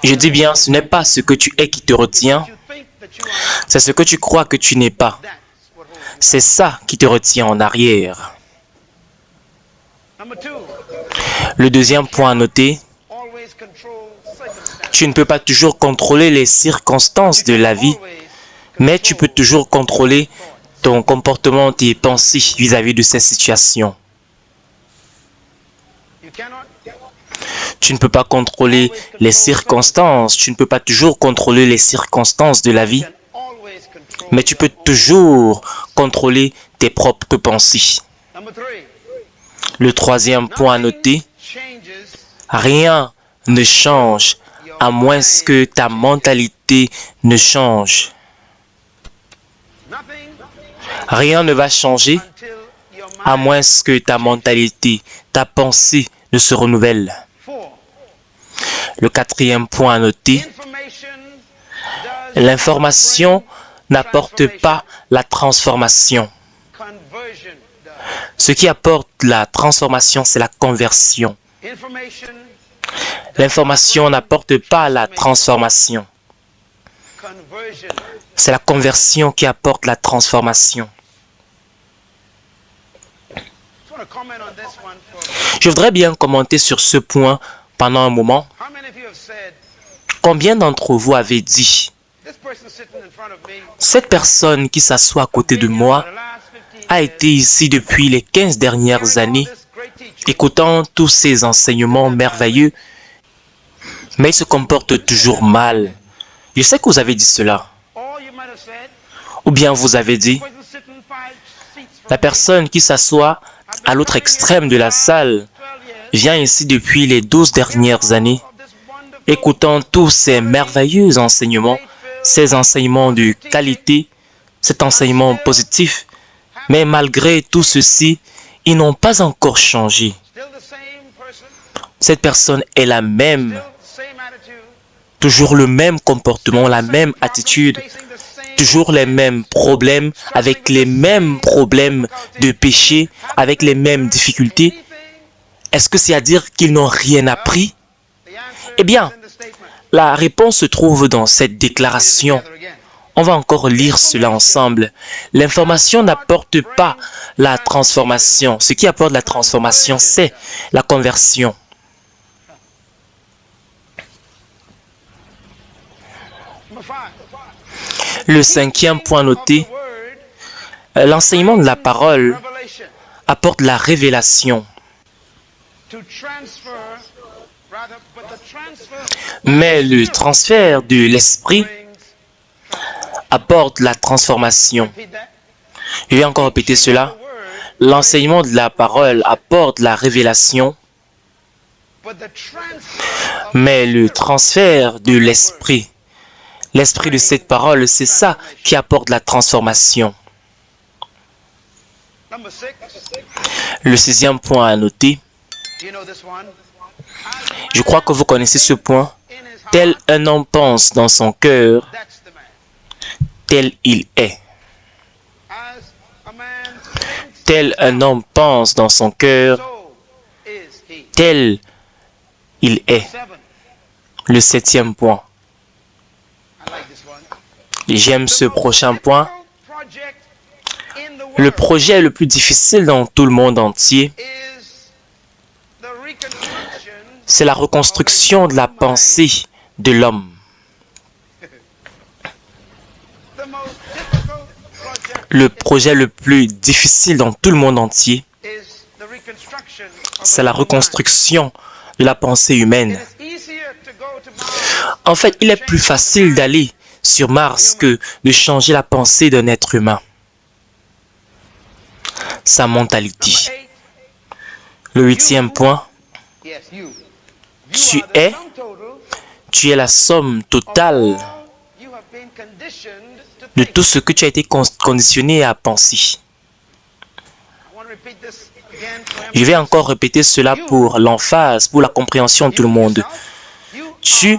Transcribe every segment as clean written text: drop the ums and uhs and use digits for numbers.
Je dis bien, ce n'est pas ce que tu es qui te retient, c'est ce que tu crois que tu n'es pas. C'est ça qui te retient en arrière. Le deuxième point à noter, tu ne peux pas toujours contrôler les circonstances de la vie, mais tu peux toujours contrôler ton comportement, tes pensées vis-à-vis de ces situations. Tu ne peux pas contrôler les circonstances, tu ne peux pas toujours contrôler les circonstances de la vie, mais tu peux toujours contrôler tes propres pensées. Le troisième point à noter, rien ne change à moins que ta mentalité ne change. Rien ne va changer à moins que ta mentalité, ta pensée ne se renouvelle. Le quatrième point à noter, l'information n'apporte pas la transformation. Ce qui apporte la transformation, c'est la conversion. L'information n'apporte pas la transformation. C'est la conversion qui apporte la transformation. Je voudrais bien commenter sur ce point pendant un moment. Combien d'entre vous avez dit, cette personne qui s'assoit à côté de moi a été ici depuis les 15 dernières années, écoutant tous ces enseignements merveilleux, mais il se comporte toujours mal. Je sais que vous avez dit cela. Ou bien vous avez dit, la personne qui s'assoit à l'autre extrême de la salle vient ici depuis les 12 dernières années, écoutant tous ces merveilleux enseignements, ces enseignements de qualité, cet enseignement positif, mais malgré tout ceci, ils n'ont pas encore changé. Cette personne est la même, toujours le même comportement, la même attitude, toujours les mêmes problèmes, avec les mêmes problèmes de péché, avec les mêmes difficultés. Est-ce que c'est à dire qu'ils n'ont rien appris? Eh bien, la réponse se trouve dans cette déclaration. On va encore lire cela ensemble. L'information n'apporte pas la transformation. Ce qui apporte la transformation, c'est la conversion. Le cinquième point noté, l'enseignement de la parole apporte la révélation. Mais le transfert de l'esprit apporte la transformation. Je vais encore répéter cela. L'enseignement de la parole apporte la révélation, mais le transfert de l'esprit, l'esprit de cette parole, c'est ça qui apporte la transformation. Le sixième point à noter, je crois que vous connaissez ce point. Tel un homme pense dans son cœur, tel il est. Tel un homme pense dans son cœur, tel il est. Le septième point. J'aime ce prochain point. Le projet le plus difficile dans tout le monde entier, c'est la reconstruction de la pensée de l'homme. Le projet le plus difficile dans tout le monde entier, c'est la reconstruction de la pensée humaine. En fait, il est plus facile d'aller sur Mars que de changer la pensée d'un être humain. Sa mentalité. Le huitième point, tu es la somme totale de tout ce que tu as été conditionné à penser. Je vais encore répéter cela pour l'emphase, pour la compréhension de tout le monde. Tu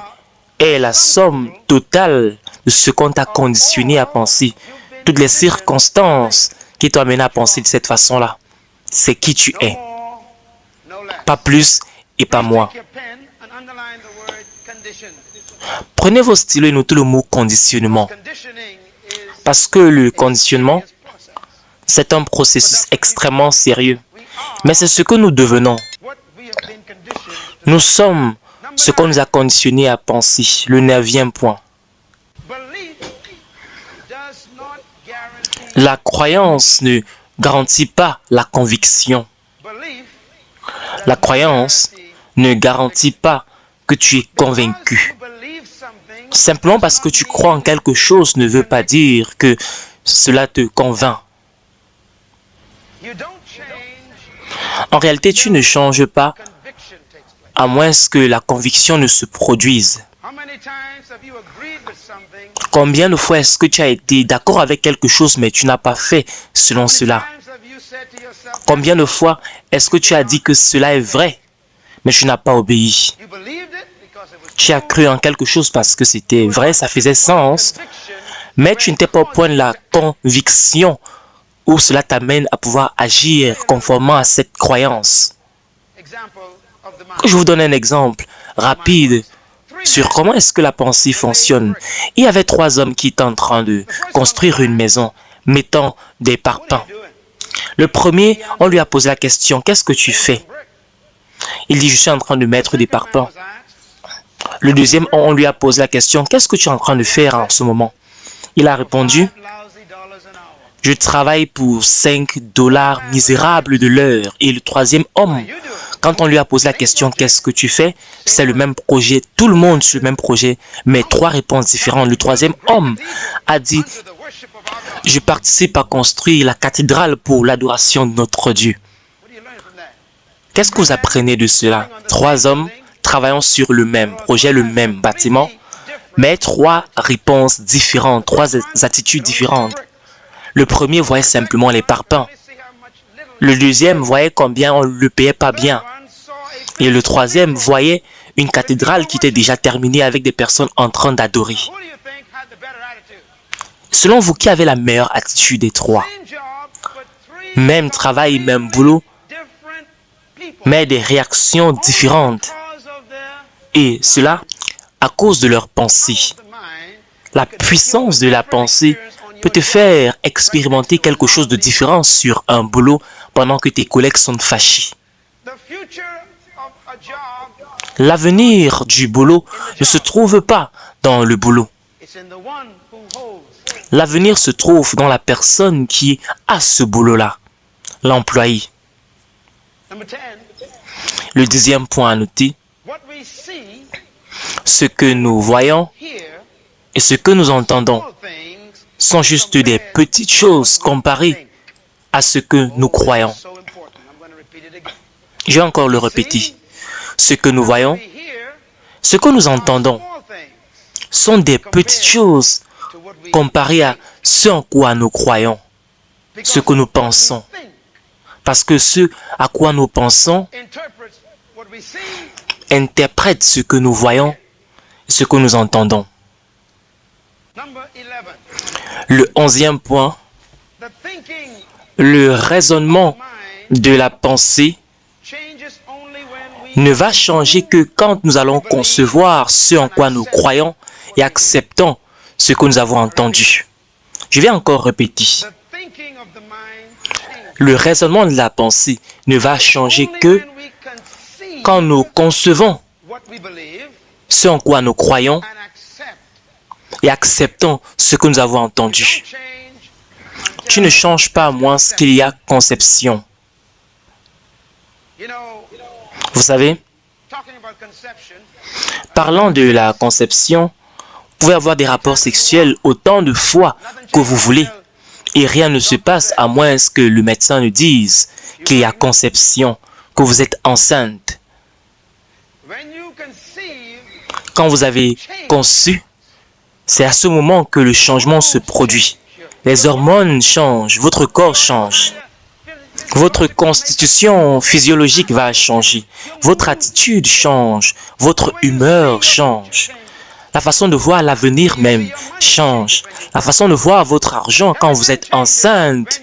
es la somme totale de ce qu'on t'a conditionné à penser. Toutes les circonstances qui t'ont amené à penser de cette façon-là, c'est qui tu es. Pas plus et pas moins. Prenez vos stylos et notez le mot conditionnement. Parce que le conditionnement, c'est un processus extrêmement sérieux. Mais c'est ce que nous devenons. Nous sommes ce qu'on nous a conditionné à penser. Le 9e point. La croyance ne garantit pas la conviction. La croyance ne garantit pas que tu es convaincu. Simplement parce que tu crois en quelque chose ne veut pas dire que cela te convainc. En réalité, tu ne changes pas à moins que la conviction ne se produise. Combien de fois est-ce que tu as été d'accord avec quelque chose mais tu n'as pas fait selon cela? Combien de fois est-ce que tu as dit que cela est vrai mais tu n'as pas obéi? Tu as cru en quelque chose parce que c'était vrai, ça faisait sens, mais tu n'étais pas au point de la conviction où cela t'amène à pouvoir agir conformément à cette croyance. Je vous donne un exemple rapide sur comment est-ce que la pensée fonctionne. Il y avait 3 hommes qui étaient en train de construire une maison, mettant des parpaings. Le premier, on lui a posé la question, qu'est-ce que tu fais? Il dit, je suis en train de mettre des parpaings. Le deuxième, on lui a posé la question, qu'est-ce que tu es en train de faire en ce moment? Il a répondu, je travaille pour 5 $ misérables de l'heure. Et le troisième homme, quand on lui a posé la question, qu'est-ce que tu fais? C'est le même projet, tout le monde sur le même projet, mais 3 réponses différentes. Le troisième homme a dit, je participe à construire la cathédrale pour l'adoration de notre Dieu. Qu'est-ce que vous apprenez de cela? 3 hommes travaillant sur le même projet, le même bâtiment, mais 3 réponses différentes, 3 attitudes différentes. Le premier voyait simplement les parpaings. Le deuxième voyait combien on ne le payait pas bien. Et le troisième voyait une cathédrale qui était déjà terminée avec des personnes en train d'adorer. Selon vous, qui avait la meilleure attitude des 3? Même travail, même boulot, mais des réactions différentes. Et cela à cause de leur pensée. La puissance de la pensée peut te faire expérimenter quelque chose de différent sur un boulot pendant que tes collègues sont fâchés. L'avenir du boulot ne se trouve pas dans le boulot. L'avenir se trouve dans la personne qui a ce boulot-là, l'employé. Le 10e point à noter, ce que nous voyons et ce que nous entendons sont juste des petites choses comparées à ce que nous croyons. Je vais encore le répéter. Ce que nous voyons, ce que nous entendons sont des petites choses comparées à ce en quoi nous croyons, ce que nous pensons. Parce que ce à quoi nous pensons interprète ce que nous voyons, ce que nous entendons. Le 11e point, le raisonnement de la pensée ne va changer que quand nous allons concevoir ce en quoi nous croyons et acceptons ce que nous avons entendu. Je vais encore répéter. Le raisonnement de la pensée ne va changer que quand nous concevons ce en quoi nous croyons et acceptons ce que nous avons entendu. Tu ne changes pas à moins qu'il y a conception. Vous savez, parlant de la conception, vous pouvez avoir des rapports sexuels autant de fois que vous voulez et rien ne se passe à moins que le médecin ne dise qu'il y a conception, que vous êtes enceinte. Quand vous avez conçu, c'est à ce moment que le changement se produit. Les hormones changent, votre corps change. Votre constitution physiologique va changer. Votre attitude change. Votre humeur change. La façon de voir l'avenir même change. La façon de voir votre argent quand vous êtes enceinte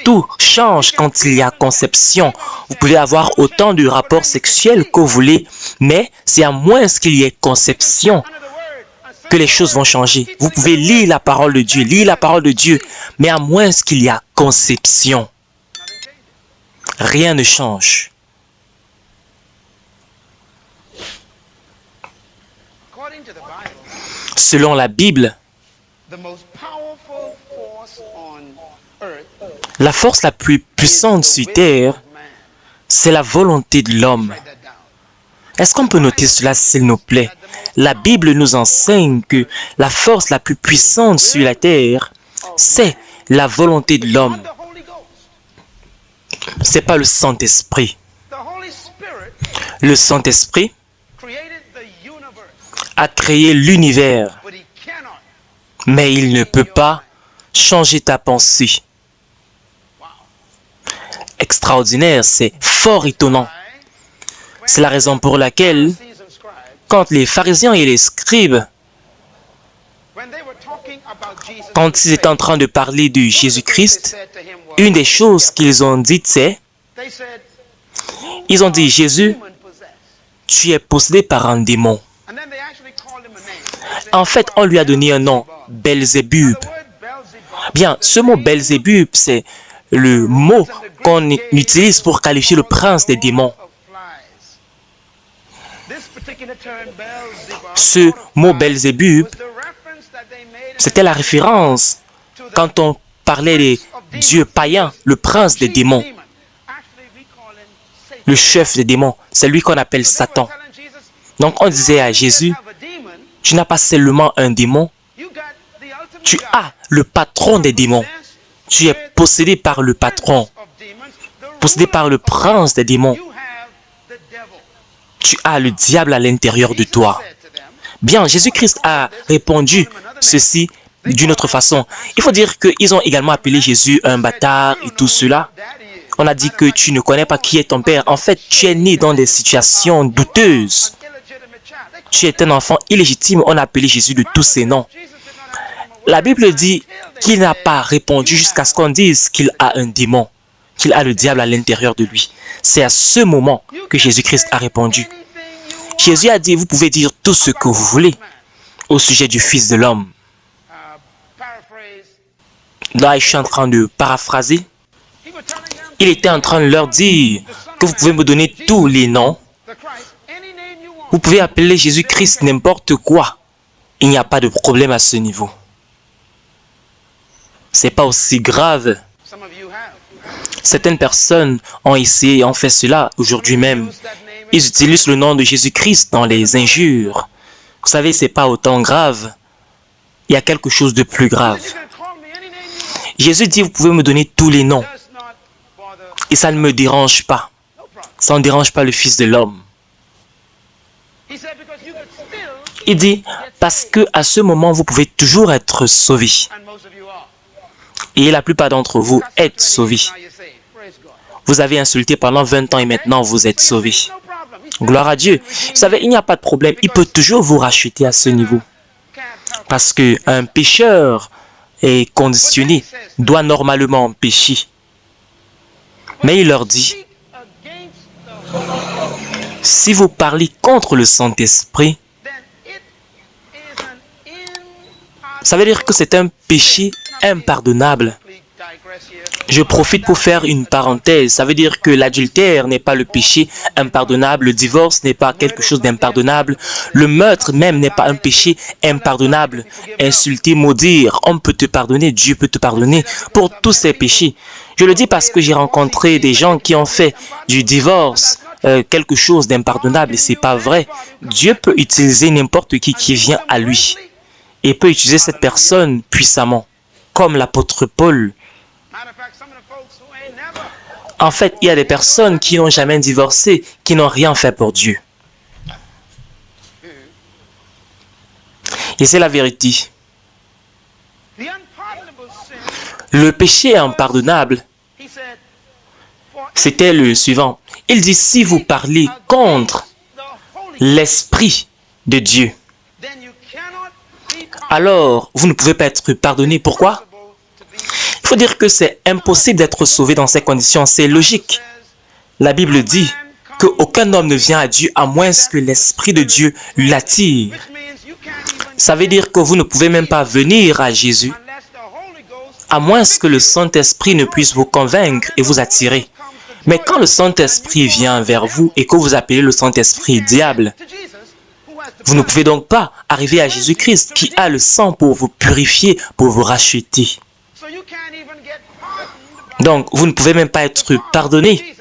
tout change quand il y a conception. Vous pouvez avoir autant de rapports sexuels que vous voulez, mais c'est à moins qu'il y ait conception que les choses vont changer. Vous pouvez lire la parole de Dieu, mais à moins qu'il y ait conception, rien ne change. Selon la Bible, la force la plus puissante sur terre, c'est la volonté de l'homme. Est-ce qu'on peut noter cela, s'il nous plaît? La Bible nous enseigne que la force la plus puissante sur la terre, c'est la volonté de l'homme. Ce n'est pas le Saint-Esprit. Le Saint-Esprit a créé l'univers, mais il ne peut pas changer ta pensée. Extraordinaire, c'est fort étonnant. C'est la raison pour laquelle, quand les pharisiens et les scribes, quand ils étaient en train de parler de Jésus-Christ, une des choses qu'ils ont dites, c'est, ils ont dit, Jésus, tu es possédé par un démon. En fait, on lui a donné un nom, Belzébub. Bien, ce mot Belzébub, c'est le mot qu'on utilise pour qualifier le prince des démons. Ce mot Belzébub, c'était la référence quand on parlait des dieux païens, le prince des démons, le chef des démons, c'est lui qu'on appelle Satan. Donc on disait à Jésus, tu n'as pas seulement un démon, tu as le patron des démons. Tu es possédé par le patron, possédé par le prince des démons. Tu as le diable à l'intérieur de toi. Bien, Jésus-Christ a répondu ceci d'une autre façon. Il faut dire qu'ils ont également appelé Jésus un bâtard et tout cela. On a dit que tu ne connais pas qui est ton père. En fait, tu es né dans des situations douteuses. Tu es un enfant illégitime. On a appelé Jésus de tous ses noms. La Bible dit qu'il n'a pas répondu jusqu'à ce qu'on dise qu'il a un démon, qu'il a le diable à l'intérieur de lui. C'est à ce moment que Jésus-Christ a répondu. Jésus a dit, vous pouvez dire tout ce que vous voulez au sujet du Fils de l'homme. Là, je suis en train de paraphraser. Il était en train de leur dire que vous pouvez me donner tous les noms. Vous pouvez appeler Jésus-Christ n'importe quoi. Il n'y a pas de problème à ce niveau. C'est pas aussi grave. Certaines personnes ont essayé, ont fait cela aujourd'hui même. Ils utilisent le nom de Jésus-Christ dans les injures. Vous savez, c'est pas autant grave. Il y a quelque chose de plus grave. Jésus dit, vous pouvez me donner tous les noms. Et ça ne me dérange pas. Ça ne dérange pas le Fils de l'homme. Il dit, parce que à ce moment, vous pouvez toujours être sauvés. Et la plupart d'entre vous êtes sauvés. Vous avez insulté pendant 20 ans et maintenant vous êtes sauvés. Gloire à Dieu. Vous savez, il n'y a pas de problème. Il peut toujours vous racheter à ce niveau. Parce qu'un pécheur est conditionné, doit normalement pécher. Mais il leur dit, si vous parlez contre le Saint-Esprit, ça veut dire que c'est un péché impardonnable. Je profite pour faire une parenthèse. Ça veut dire que l'adultère n'est pas le péché impardonnable. Le divorce n'est pas quelque chose d'impardonnable. Le meurtre même n'est pas un péché impardonnable. Insulter, maudire, on peut te pardonner. Dieu peut te pardonner pour tous ces péchés. Je le dis parce que j'ai rencontré des gens qui ont fait du divorce quelque chose d'impardonnable et c'est pas vrai. Dieu peut utiliser n'importe qui vient à lui et peut utiliser cette personne puissamment, comme l'apôtre Paul. En fait, il y a des personnes qui n'ont jamais divorcé, qui n'ont rien fait pour Dieu. Et c'est la vérité. Le péché impardonnable, c'était le suivant. Il dit, si vous parlez contre l'Esprit de Dieu, alors vous ne pouvez pas être pardonné. Pourquoi? Il faut dire que c'est impossible d'être sauvé dans ces conditions. C'est logique. La Bible dit qu'aucun homme ne vient à Dieu à moins que l'Esprit de Dieu l'attire. Ça veut dire que vous ne pouvez même pas venir à Jésus à moins que le Saint-Esprit ne puisse vous convaincre et vous attirer. Mais quand le Saint-Esprit vient vers vous et que vous appelez le Saint-Esprit diable, vous ne pouvez donc pas arriver à Jésus-Christ qui a le sang pour vous purifier, pour vous racheter. Donc, vous ne pouvez même pas être pardonné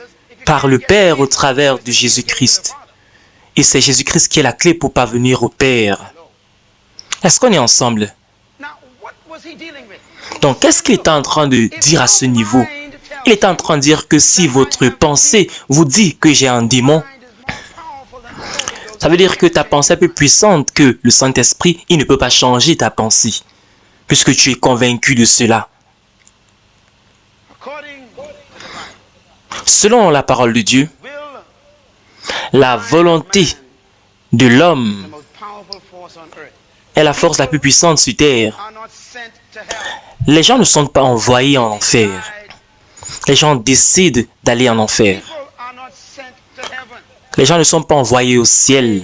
par le Père au travers de Jésus-Christ. Et c'est Jésus-Christ qui est la clé pour parvenir au Père. Est-ce qu'on est ensemble? Donc, qu'est-ce qu'il est en train de dire à ce niveau? Il est en train de dire que si votre pensée vous dit que j'ai un démon, ça veut dire que ta pensée est plus puissante que le Saint-Esprit. Il ne peut pas changer ta pensée, puisque tu es convaincu de cela. Selon la parole de Dieu, la volonté de l'homme est la force la plus puissante sur terre. Les gens ne sont pas envoyés en enfer. Les gens décident d'aller en enfer. Les gens ne sont pas envoyés au ciel.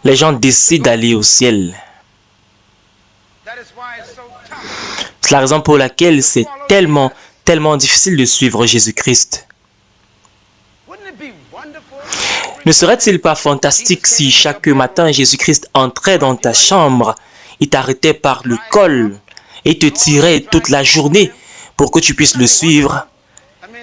Les gens décident d'aller au ciel. C'est la raison pour laquelle c'est tellement difficile de suivre Jésus-Christ. Ne serait-il pas fantastique si chaque matin Jésus-Christ entrait dans ta chambre, il t'arrêtait par le col et te tirait toute la journée pour que tu puisses le suivre?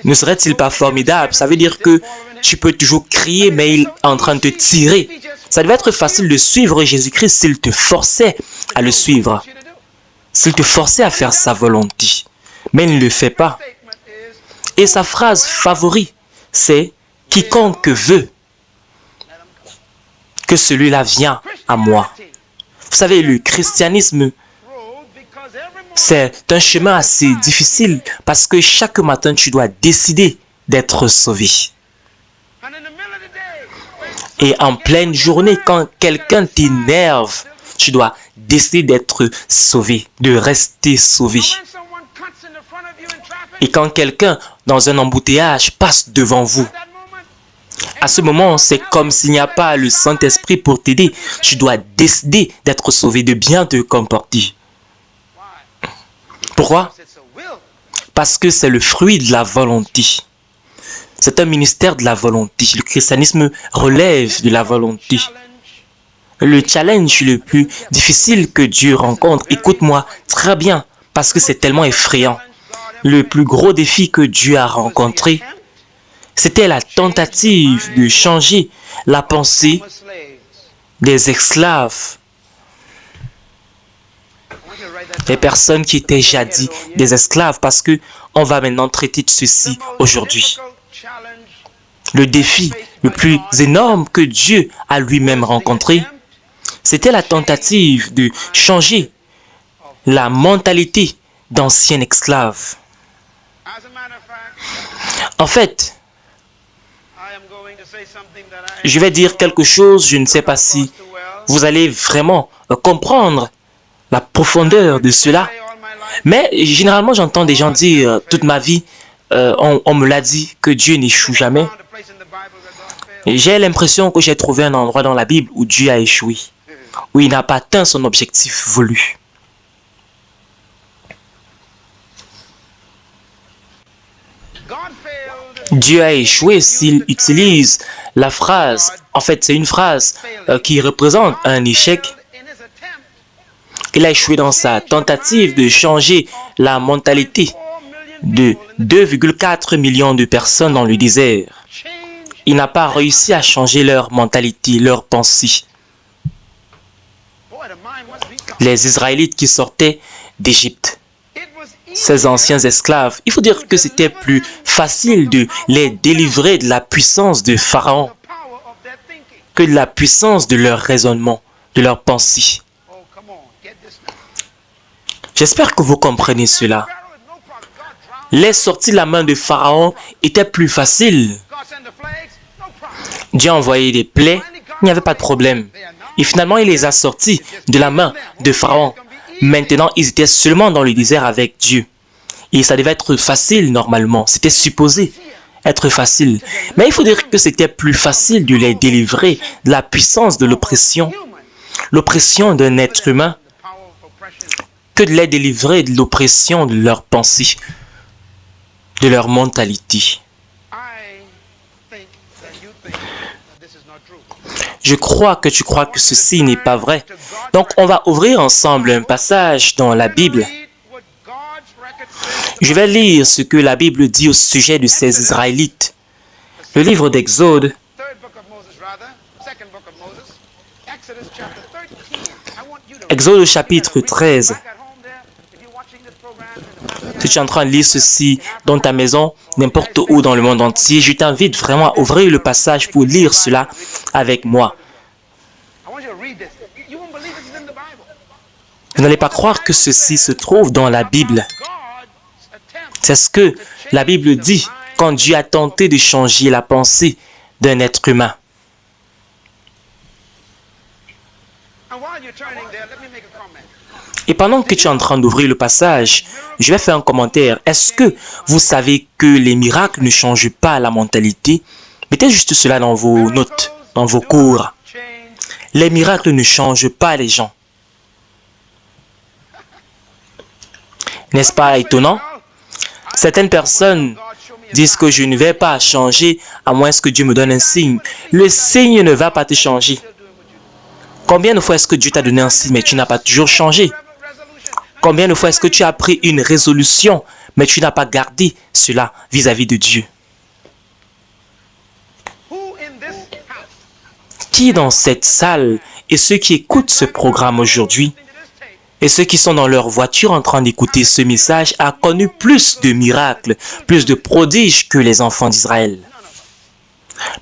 Ne serait-il pas formidable? Ça veut dire que tu peux toujours crier, mais il est en train de te tirer. Ça devait être facile de suivre Jésus-Christ s'il te forçait à le suivre, s'il te forçait à faire sa volonté. Mais il ne le fait pas. Et sa phrase favorite, c'est « Quiconque veut que celui-là vienne à moi ». Vous savez, le christianisme, c'est un chemin assez difficile parce que chaque matin, tu dois décider d'être sauvé. Et en pleine journée, quand quelqu'un t'énerve, tu dois décider d'être sauvé, de rester sauvé. Et quand quelqu'un, dans un embouteillage, passe devant vous, à ce moment, c'est comme s'il n'y a pas le Saint-Esprit pour t'aider. Tu dois décider d'être sauvé, de bien te comporter. Pourquoi? Parce que c'est le fruit de la volonté. C'est un ministère de la volonté. Le christianisme relève de la volonté. Le challenge le plus difficile que Dieu rencontre, écoute-moi très bien, parce que c'est tellement effrayant. Le plus gros défi que Dieu a rencontré, c'était la tentative de changer la pensée des esclaves. Les personnes qui étaient jadis des esclaves, parce que on va maintenant traiter de ceci aujourd'hui. Le défi le plus énorme que Dieu a lui-même rencontré, c'était la tentative de changer la mentalité d'anciens esclaves. En fait, je vais dire quelque chose, je ne sais pas si vous allez vraiment comprendre la profondeur de cela. Mais généralement, j'entends des gens dire toute ma vie, on me l'a dit que Dieu n'échoue jamais. J'ai l'impression que j'ai trouvé un endroit dans la Bible où Dieu a échoué, où il n'a pas atteint son objectif voulu. Dieu a échoué s'il utilise la phrase, en fait c'est une phrase qui représente un échec. Il a échoué dans sa tentative de changer la mentalité de 2,4 millions de personnes dans le désert. Il n'a pas réussi à changer leur mentalité, leur pensée. Les Israélites qui sortaient d'Égypte, ces anciens esclaves, il faut dire que c'était plus facile de les délivrer de la puissance de Pharaon que de la puissance de leur raisonnement, de leur pensée. J'espère que vous comprenez cela. Les sorties de la main de Pharaon étaient plus faciles. Dieu a envoyé des plaies, il n'y avait pas de problème. Et finalement, il les a sortis de la main de Pharaon. Maintenant, ils étaient seulement dans le désert avec Dieu. Et ça devait être facile normalement. C'était supposé être facile. Mais il faut dire que c'était plus facile de les délivrer de la puissance de l'oppression d'un être humain, que de les délivrer de l'oppression de leurs pensées, de leur mentalité. Je crois que tu crois que ceci n'est pas vrai. Donc, on va ouvrir ensemble un passage dans la Bible. Je vais lire ce que la Bible dit au sujet de ces Israélites. Le livre d'Exode, Exode au chapitre 13. Si tu es en train de lire ceci dans ta maison, n'importe où dans le monde entier, je t'invite vraiment à ouvrir le passage pour lire cela avec moi. Vous n'allez pas croire que ceci se trouve dans la Bible. C'est ce que la Bible dit quand Dieu a tenté de changer la pensée d'un être humain. Et pendant que tu es en train d'ouvrir le passage, je vais faire un commentaire. Est-ce que vous savez que les miracles ne changent pas la mentalité? Mettez juste cela dans vos notes, dans vos cours. Les miracles ne changent pas les gens. N'est-ce pas étonnant? Certaines personnes disent que je ne vais pas changer à moins que Dieu me donne un signe. Le signe ne va pas te changer. Combien de fois est-ce que Dieu t'a donné un signe mais tu n'as pas toujours changé? Combien de fois est-ce que tu as pris une résolution mais tu n'as pas gardé cela vis-à-vis de Dieu? Qui dans cette salle et ceux qui écoutent ce programme aujourd'hui et ceux qui sont dans leur voiture en train d'écouter ce message a connu plus de miracles, plus de prodiges que les enfants d'Israël?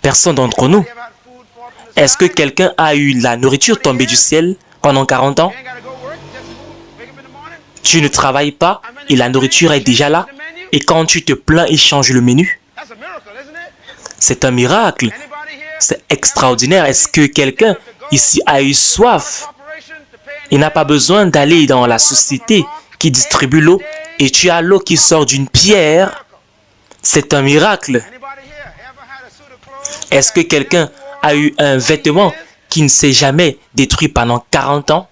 Personne d'entre nous. Est-ce que quelqu'un a eu la nourriture tombée du ciel pendant 40 ans? Tu ne travailles pas et la nourriture est déjà là. Et quand tu te plains, ils changent le menu. C'est un miracle. C'est extraordinaire. Est-ce que quelqu'un ici a eu soif? Il n'a pas besoin d'aller dans la société qui distribue l'eau et tu as l'eau qui sort d'une pierre. C'est un miracle. Est-ce que quelqu'un a eu un vêtement qui ne s'est jamais détruit pendant 40 ans?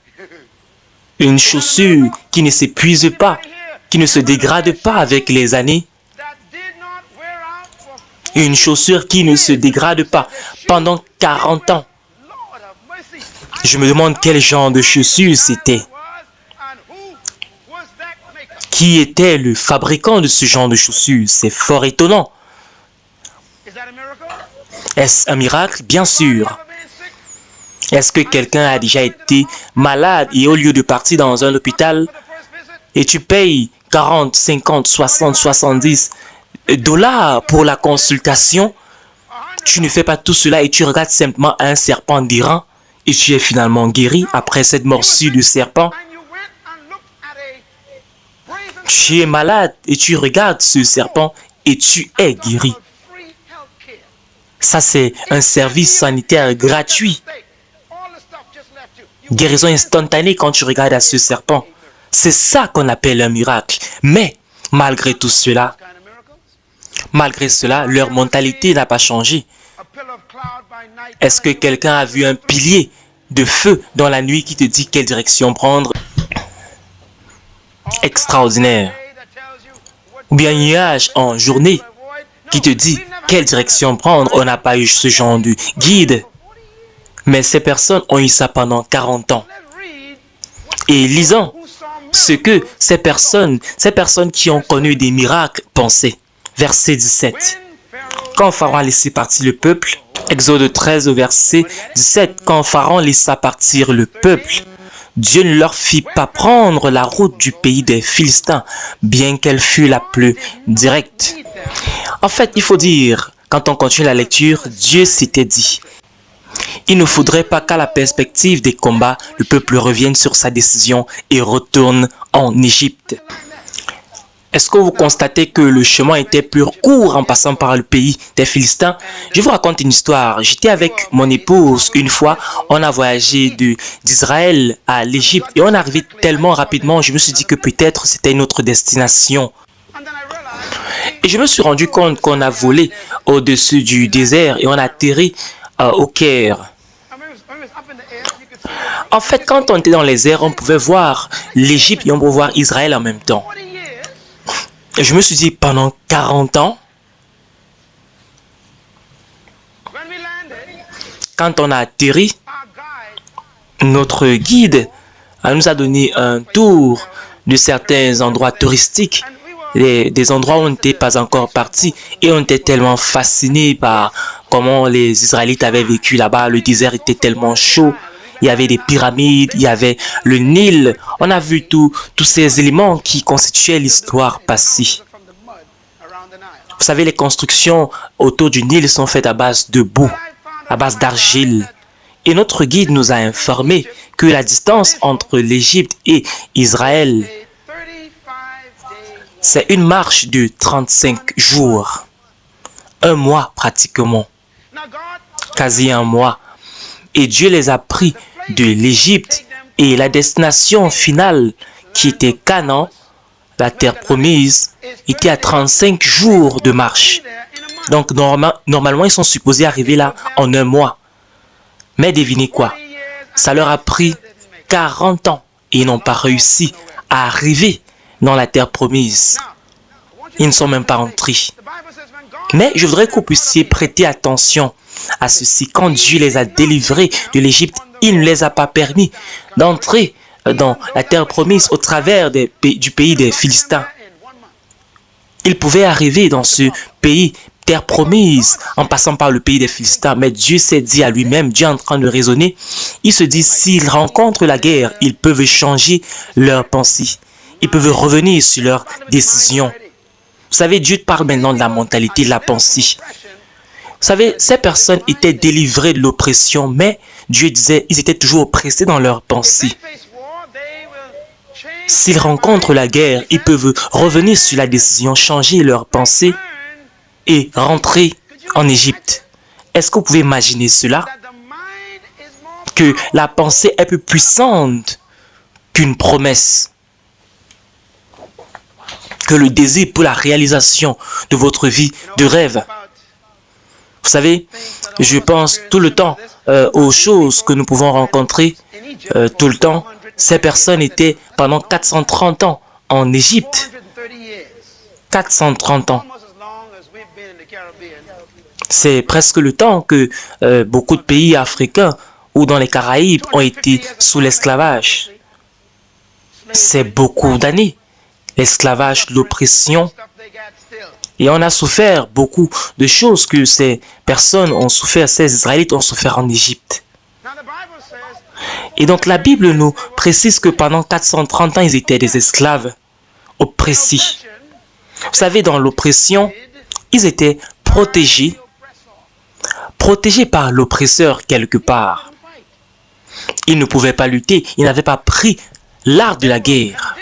Une chaussure qui ne s'épuise pas, qui ne se dégrade pas avec les années? Une chaussure qui ne se dégrade pas pendant 40 ans. Je me demande quel genre de chaussure c'était. Qui était le fabricant de ce genre de chaussures? C'est fort étonnant. Est-ce un miracle? Bien sûr. Est-ce que quelqu'un a déjà été malade et au lieu de partir dans un hôpital et tu payes 40, 50, 60, 70 dollars pour la consultation, tu ne fais pas tout cela et tu regardes simplement un serpent d'Iran et tu es finalement guéri après cette morsure du serpent? Tu es malade et tu regardes ce serpent et tu es guéri. Ça, c'est un service sanitaire gratuit. Guérison instantanée quand tu regardes à ce serpent. C'est ça qu'on appelle un miracle. Mais, malgré tout cela, leur mentalité n'a pas changé. Est-ce que quelqu'un a vu un pilier de feu dans la nuit qui te dit quelle direction prendre? Extraordinaire. Ou bien un nuage en journée qui te dit quelle direction prendre? On n'a pas eu ce genre de guide. Mais ces personnes ont eu ça pendant 40 ans. Et lisons ce que ces personnes qui ont connu des miracles pensaient. Verset 17. Quand Pharaon a laissé partir le peuple, Exode 13 au verset 17, quand Pharaon laissa partir le peuple, Dieu ne leur fit pas prendre la route du pays des Philistins, bien qu'elle fût la plus directe. En fait, il faut dire, quand on continue la lecture, Dieu s'était dit, il ne faudrait pas qu'à la perspective des combats, le peuple revienne sur sa décision et retourne en Égypte. Est-ce que vous constatez que le chemin était plus court en passant par le pays des Philistins? Je vous raconte une histoire. J'étais avec mon épouse une fois. On a voyagé d'Israël à l'Égypte et on est arrivé tellement rapidement. Je me suis dit que peut-être c'était une autre destination. Et je me suis rendu compte qu'on a volé au-dessus du désert et on a atterri au Caire. En fait, quand on était dans les airs, on pouvait voir l'Égypte et on pouvait voir Israël en même temps. Et je me suis dit, pendant 40 ans, quand on a atterri, notre guide nous a donné un tour de certains endroits touristiques, des endroits où on n'était pas encore parti, et on était tellement fascinés par comment les Israélites avaient vécu là-bas. Le désert était tellement chaud, il y avait des pyramides, il y avait le Nil. On a vu tous ces éléments qui constituaient l'histoire passée. Vous savez, les constructions autour du Nil sont faites à base de boue, à base d'argile. Et notre guide nous a informé que la distance entre l'Égypte et Israël, c'est une marche de 35 jours. Un mois pratiquement. Quasi un mois. Et Dieu les a pris de l'Égypte et la destination finale qui était Canaan, la terre promise, était à 35 jours de marche. Donc normalement, ils sont supposés arriver là en un mois. Mais devinez quoi? Ça leur a pris 40 ans et ils n'ont pas réussi à arriver dans la terre promise. Ils ne sont même pas entrés. Mais je voudrais que vous puissiez prêter attention à ceci. Quand Dieu les a délivrés de l'Égypte, il ne les a pas permis d'entrer dans la terre promise au travers du pays des Philistins. Ils pouvaient arriver dans ce pays, terre promise, en passant par le pays des Philistins. Mais Dieu s'est dit à lui-même, Dieu est en train de raisonner, il se dit, s'ils rencontrent la guerre, ils peuvent changer leurs pensées. Ils peuvent revenir sur leurs décisions. Vous savez, Dieu parle maintenant de la mentalité, de la pensée. Vous savez, ces personnes étaient délivrées de l'oppression, mais Dieu disait, ils étaient toujours oppressés dans leurs pensées. S'ils rencontrent la guerre, ils peuvent revenir sur la décision, changer leurs pensées et rentrer en Égypte. Est-ce que vous pouvez imaginer cela? Que la pensée est plus puissante qu'une promesse. Que le désir pour la réalisation de votre vie de rêve. Vous savez, je pense tout le temps aux choses que nous pouvons rencontrer tout le temps. Ces personnes étaient pendant 430 ans en Égypte. 430 ans. C'est presque le temps que beaucoup de pays africains ou dans les Caraïbes ont été sous l'esclavage. C'est beaucoup d'années. L'esclavage, l'oppression. Et on a souffert beaucoup de choses que ces personnes ont souffert, ces Israélites ont souffert en Égypte. Et donc la Bible nous précise que pendant 430 ans, ils étaient des esclaves oppressés. Vous savez, dans l'oppression, ils étaient protégés par l'oppresseur quelque part. Ils ne pouvaient pas lutter, ils n'avaient pas pris l'art de la guerre.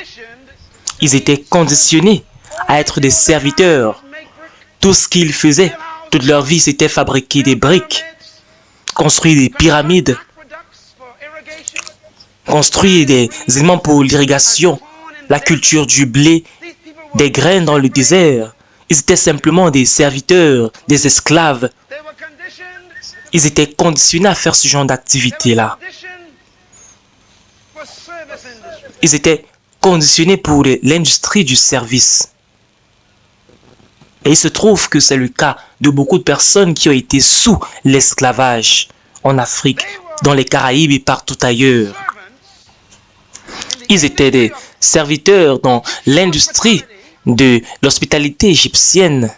Ils étaient conditionnés à être des serviteurs. Tout ce qu'ils faisaient, toute leur vie, c'était fabriquer des briques, construire des pyramides, construire des éléments pour l'irrigation, la culture du blé, des graines dans le désert. Ils étaient simplement des serviteurs, des esclaves. Ils étaient conditionnés à faire ce genre d'activité-là. Ils étaient conditionnés pour l'industrie du service. Et il se trouve que c'est le cas de beaucoup de personnes qui ont été sous l'esclavage en Afrique, dans les Caraïbes et partout ailleurs. Ils étaient des serviteurs dans l'industrie de l'hospitalité égyptienne.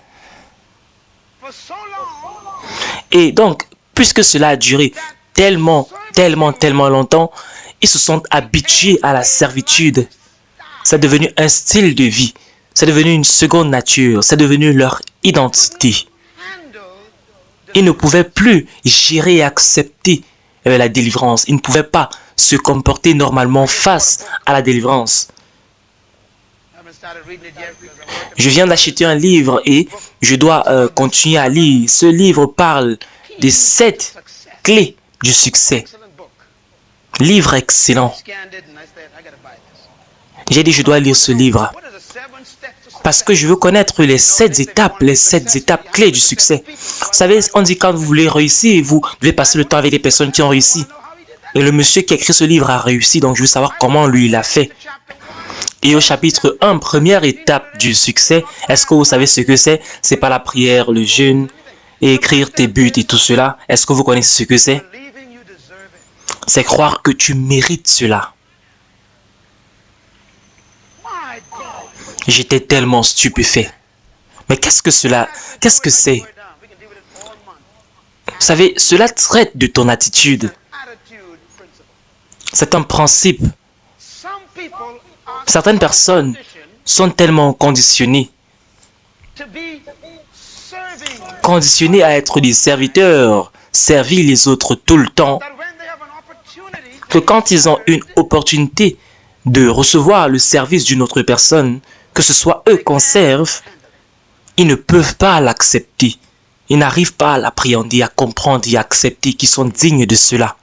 Et donc, puisque cela a duré tellement longtemps, ils se sont habitués à la servitude. C'est devenu un style de vie. C'est devenu une seconde nature. C'est devenu leur identité. Ils ne pouvaient plus gérer et accepter la délivrance. Ils ne pouvaient pas se comporter normalement face à la délivrance. Je viens d'acheter un livre et je dois continuer à lire. Ce livre parle des 7 clés du succès. Livre excellent. J'ai dit je dois lire ce livre. Parce que je veux connaître les 7 étapes clés du succès. Vous savez, on dit quand vous voulez réussir, vous devez passer le temps avec des personnes qui ont réussi. Et le monsieur qui a écrit ce livre a réussi, donc je veux savoir comment lui il a fait. Et au chapitre 1, première étape du succès, est-ce que vous savez ce que c'est? C'est pas la prière, le jeûne, et écrire tes buts et tout cela. Est-ce que vous connaissez ce que c'est? C'est croire que tu mérites cela. J'étais tellement stupéfait. Mais qu'est-ce que cela? Qu'est-ce que c'est? Vous savez, cela traite de ton attitude. C'est un principe. Certaines personnes sont tellement conditionnées à être des serviteurs, servir les autres tout le temps, que quand ils ont une opportunité de recevoir le service d'une autre personne, que ce soit eux qu'on serve, ils ne peuvent pas l'accepter. Ils n'arrivent pas à l'appréhender, à comprendre et à accepter qu'ils sont dignes de cela.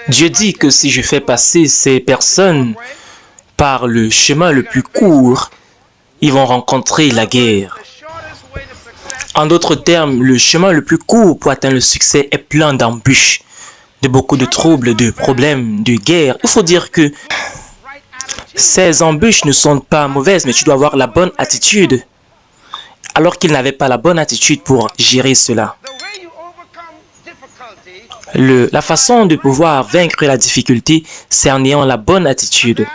Dieu dit que si je fais passer ces personnes par le chemin le plus court, ils vont rencontrer la guerre. En d'autres termes, le chemin le plus court pour atteindre le succès est plein d'embûches, de beaucoup de troubles, de problèmes, de guerres. Il faut dire que ces embûches ne sont pas mauvaises, mais tu dois avoir la bonne attitude. Alors qu'il n'avait pas la bonne attitude pour gérer cela. La façon de pouvoir vaincre la difficulté, c'est en ayant la bonne attitude.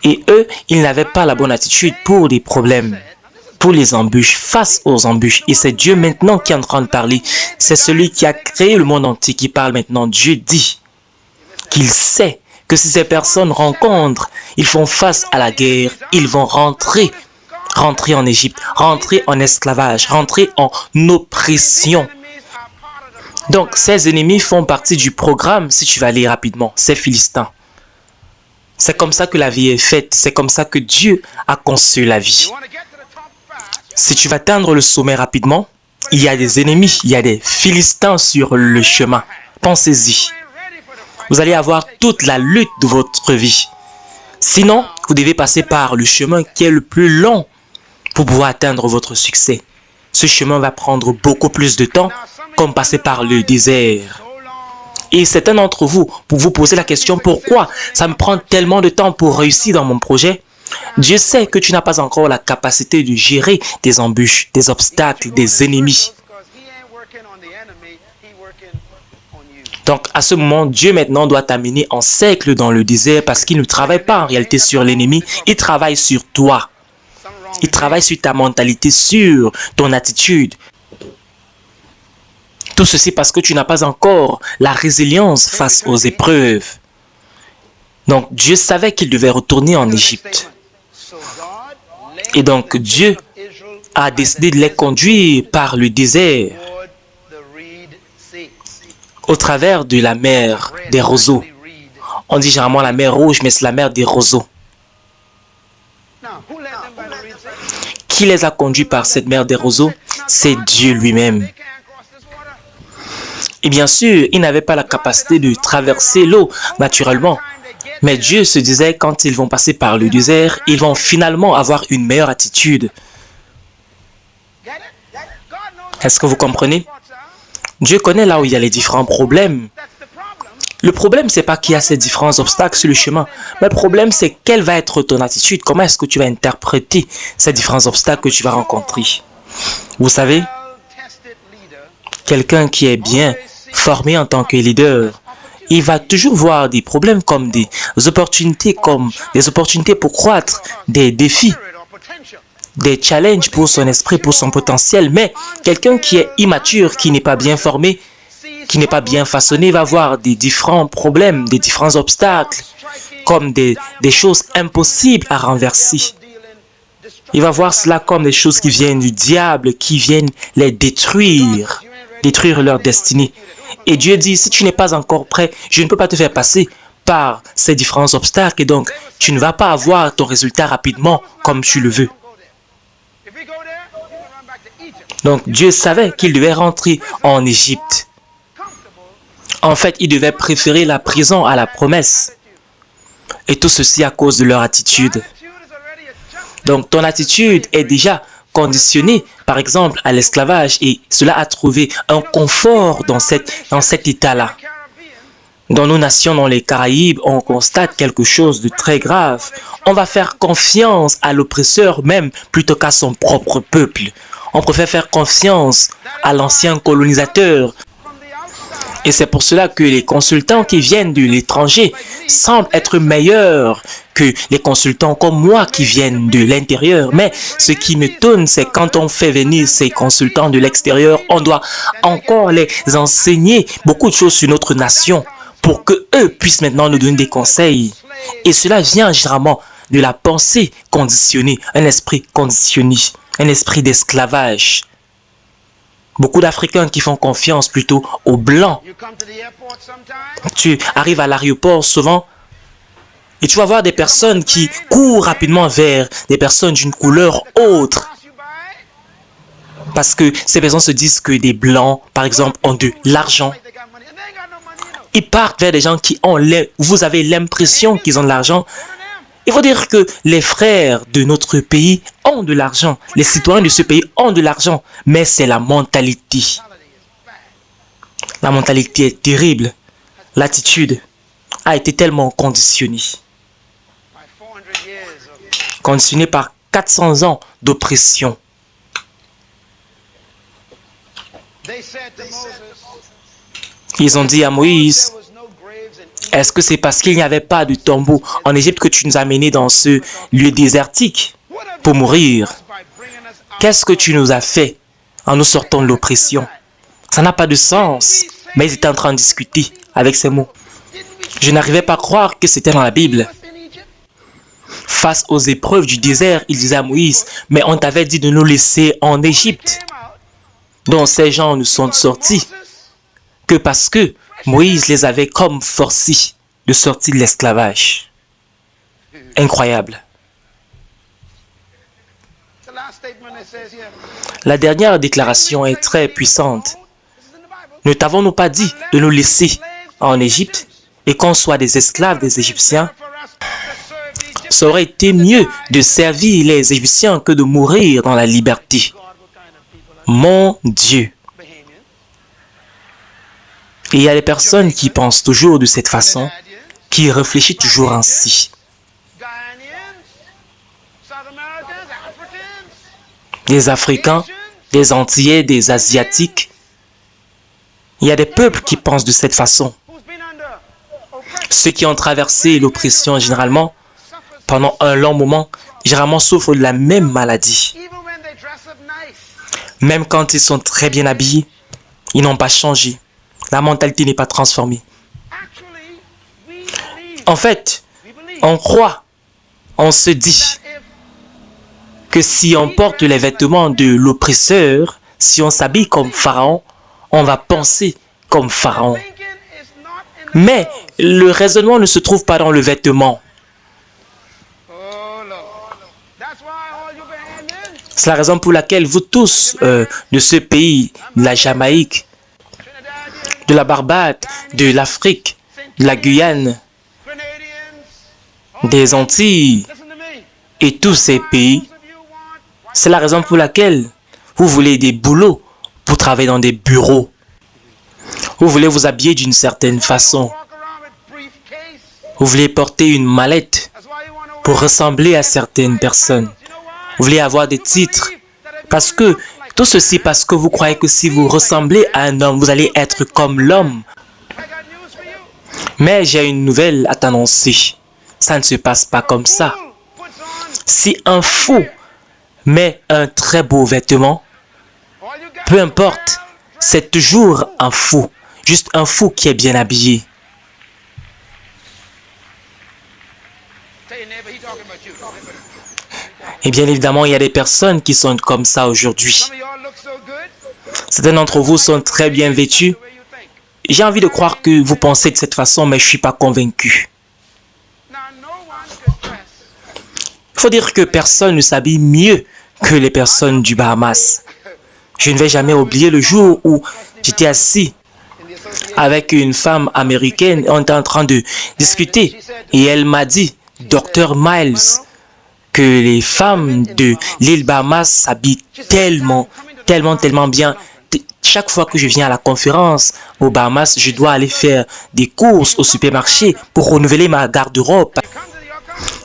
Et eux, ils n'avaient pas la bonne attitude pour les problèmes, pour les embûches, face aux embûches. Et c'est Dieu maintenant qui est en train de parler. C'est celui qui a créé le monde entier qui parle maintenant. Dieu dit qu'il sait que si ces personnes rencontrent, ils font face à la guerre, ils vont rentrer en Égypte, rentrer en esclavage, rentrer en oppression. Donc, ces ennemis font partie du programme, si tu vas aller rapidement, ces Philistins. C'est comme ça que la vie est faite, c'est comme ça que Dieu a conçu la vie. Si tu vas atteindre le sommet rapidement, il y a des ennemis, il y a des Philistins sur le chemin. Pensez-y. Vous allez avoir toute la lutte de votre vie. Sinon, vous devez passer par le chemin qui est le plus long pour pouvoir atteindre votre succès. Ce chemin va prendre beaucoup plus de temps, comme passer par le désert. Et certains d'entre vous, pour vous poser la question, pourquoi ça me prend tellement de temps pour réussir dans mon projet? Dieu sait que tu n'as pas encore la capacité de gérer des embûches, des obstacles, des ennemis. Donc, à ce moment, Dieu maintenant doit t'amener en cercle dans le désert parce qu'il ne travaille pas en réalité sur l'ennemi, il travaille sur toi. Il travaille sur ta mentalité, sur ton attitude. Tout ceci parce que tu n'as pas encore la résilience face aux épreuves. Donc, Dieu savait qu'il devait retourner en Égypte. Et donc, Dieu a décidé de les conduire par le désert, au travers de la mer des roseaux. On dit généralement la mer rouge, mais c'est la mer des roseaux. Qui les a conduits par cette mer des roseaux? C'est Dieu lui-même. Et bien sûr, ils n'avaient pas la capacité de traverser l'eau naturellement. Mais Dieu se disait, quand ils vont passer par le désert, ils vont finalement avoir une meilleure attitude. Est-ce que vous comprenez? Dieu connaît là où il y a les différents problèmes. Le problème, ce n'est pas qu'il y a ces différents obstacles sur le chemin. Mais le problème, c'est quelle va être ton attitude. Comment est-ce que tu vas interpréter ces différents obstacles que tu vas rencontrer? Vous savez, quelqu'un qui est bien formé en tant que leader, il va toujours voir des problèmes comme des opportunités pour croître, des défis, des challenges pour son esprit, pour son potentiel. Mais quelqu'un qui est immature, qui n'est pas bien formé, qui n'est pas bien façonné, va voir des différents problèmes, des différents obstacles, comme des choses impossibles à renverser. Il va voir cela comme des choses qui viennent du diable, qui viennent les détruire leur destinée. Et Dieu dit, si tu n'es pas encore prêt, je ne peux pas te faire passer par ces différents obstacles et donc tu ne vas pas avoir ton résultat rapidement comme tu le veux. Donc Dieu savait qu'il devait rentrer en Égypte. En fait, il devait préférer la prison à la promesse. Et tout ceci à cause de leur attitude. Donc ton attitude est déjà conditionnée, par exemple, à l'esclavage et cela a trouvé un confort dans cet état-là. Dans nos nations, dans les Caraïbes, on constate quelque chose de très grave. On va faire confiance à l'oppresseur même plutôt qu'à son propre peuple. On préfère faire confiance à l'ancien colonisateur. Et c'est pour cela que les consultants qui viennent de l'étranger semblent être meilleurs que les consultants comme moi qui viennent de l'intérieur. Mais ce qui m'étonne, c'est quand on fait venir ces consultants de l'extérieur, on doit encore les enseigner beaucoup de choses sur notre nation pour qu'eux puissent maintenant nous donner des conseils. Et cela vient généralement de la pensée conditionnée, un esprit conditionné, un esprit d'esclavage. Beaucoup d'Africains qui font confiance plutôt aux Blancs. Tu arrives à l'aéroport souvent et tu vas voir des personnes qui courent rapidement vers des personnes d'une couleur autre. Parce que ces personnes se disent que des Blancs, par exemple, ont de l'argent. Ils partent vers des gens qui ont vous avez l'impression qu'ils ont de l'argent. Il faut dire que les frères de notre pays ont de l'argent. Les citoyens de ce pays ont de l'argent. Mais c'est la mentalité. La mentalité est terrible. L'attitude a été tellement conditionnée. Conditionnée par 400 ans d'oppression. Ils ont dit à Moïse, est-ce que c'est parce qu'il n'y avait pas de tombeau en Égypte que tu nous as menés dans ce lieu désertique pour mourir? Qu'est-ce que tu nous as fait en nous sortant de l'oppression? Ça n'a pas de sens. Mais ils étaient en train de discuter avec ces mots. Je n'arrivais pas à croire que c'était dans la Bible. Face aux épreuves du désert, il disait à Moïse, mais on t'avait dit de nous laisser en Égypte. Donc ces gens ne sont sortis que parce que Moïse les avait comme forcés de sortir de l'esclavage. Incroyable. La dernière déclaration est très puissante. Ne t'avons-nous pas dit de nous laisser en Égypte et qu'on soit des esclaves des Égyptiens? Ça aurait été mieux de servir les Égyptiens que de mourir dans la liberté. Mon Dieu. Et il y a des personnes qui pensent toujours de cette façon, qui réfléchissent toujours ainsi. Des Africains, des Antillais, des Asiatiques. Il y a des peuples qui pensent de cette façon. Ceux qui ont traversé l'oppression généralement, pendant un long moment, généralement souffrent de la même maladie. Même quand ils sont très bien habillés, ils n'ont pas changé. La mentalité n'est pas transformée. En fait, on croit, on se dit que si on porte les vêtements de l'oppresseur, si on s'habille comme Pharaon, on va penser comme Pharaon. Mais le raisonnement ne se trouve pas dans le vêtement. C'est la raison pour laquelle vous tous de ce pays, de la Jamaïque, de la Barbade, de l'Afrique, de la Guyane, des Antilles et tous ces pays, c'est la raison pour laquelle vous voulez des boulots pour travailler dans des bureaux. Vous voulez vous habiller d'une certaine façon. Vous voulez porter une mallette pour ressembler à certaines personnes. Vous voulez avoir des titres. Parce que, tout ceci parce que vous croyez que si vous ressemblez à un homme, vous allez être comme l'homme. Mais j'ai une nouvelle à t'annoncer. Ça ne se passe pas comme ça. Si un fou met un très beau vêtement, peu importe, c'est toujours un fou. Juste un fou qui est bien habillé. Et bien évidemment, il y a des personnes qui sont comme ça aujourd'hui. Certains d'entre vous sont très bien vêtus. J'ai envie de croire que vous pensez de cette façon, mais je ne suis pas convaincu. Il faut dire que personne ne s'habille mieux que les personnes du Bahamas. Je ne vais jamais oublier le jour où j'étais assis avec une femme américaine. On était en train de discuter et elle m'a dit, Dr. Miles, que les femmes de l'île Bahamas s'habillent tellement bien. Chaque fois que je viens à la conférence aux Bahamas, je dois aller faire des courses au supermarché pour renouveler ma garde-robe.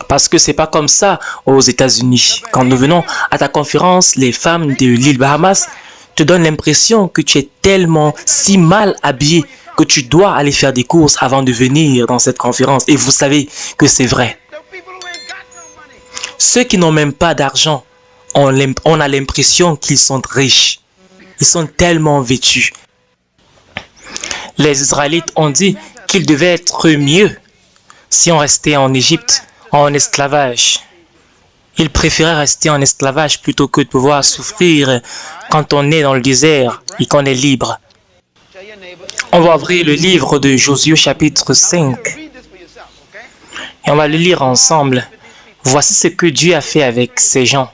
Parce que c'est pas comme ça aux États-Unis. Quand nous venons à ta conférence, les femmes de l'île Bahamas te donnent l'impression que tu es tellement si mal habillé que tu dois aller faire des courses avant de venir dans cette conférence. Et vous savez que c'est vrai. Ceux qui n'ont même pas d'argent, on a l'impression qu'ils sont riches. Ils sont tellement vêtus. Les Israélites ont dit qu'il devait être mieux si on restait en Égypte en esclavage. Ils préféraient rester en esclavage plutôt que de pouvoir souffrir quand on est dans le désert et qu'on est libre. On va ouvrir le livre de Josué chapitre 5 et on va le lire ensemble. Voici ce que Dieu a fait avec ces gens.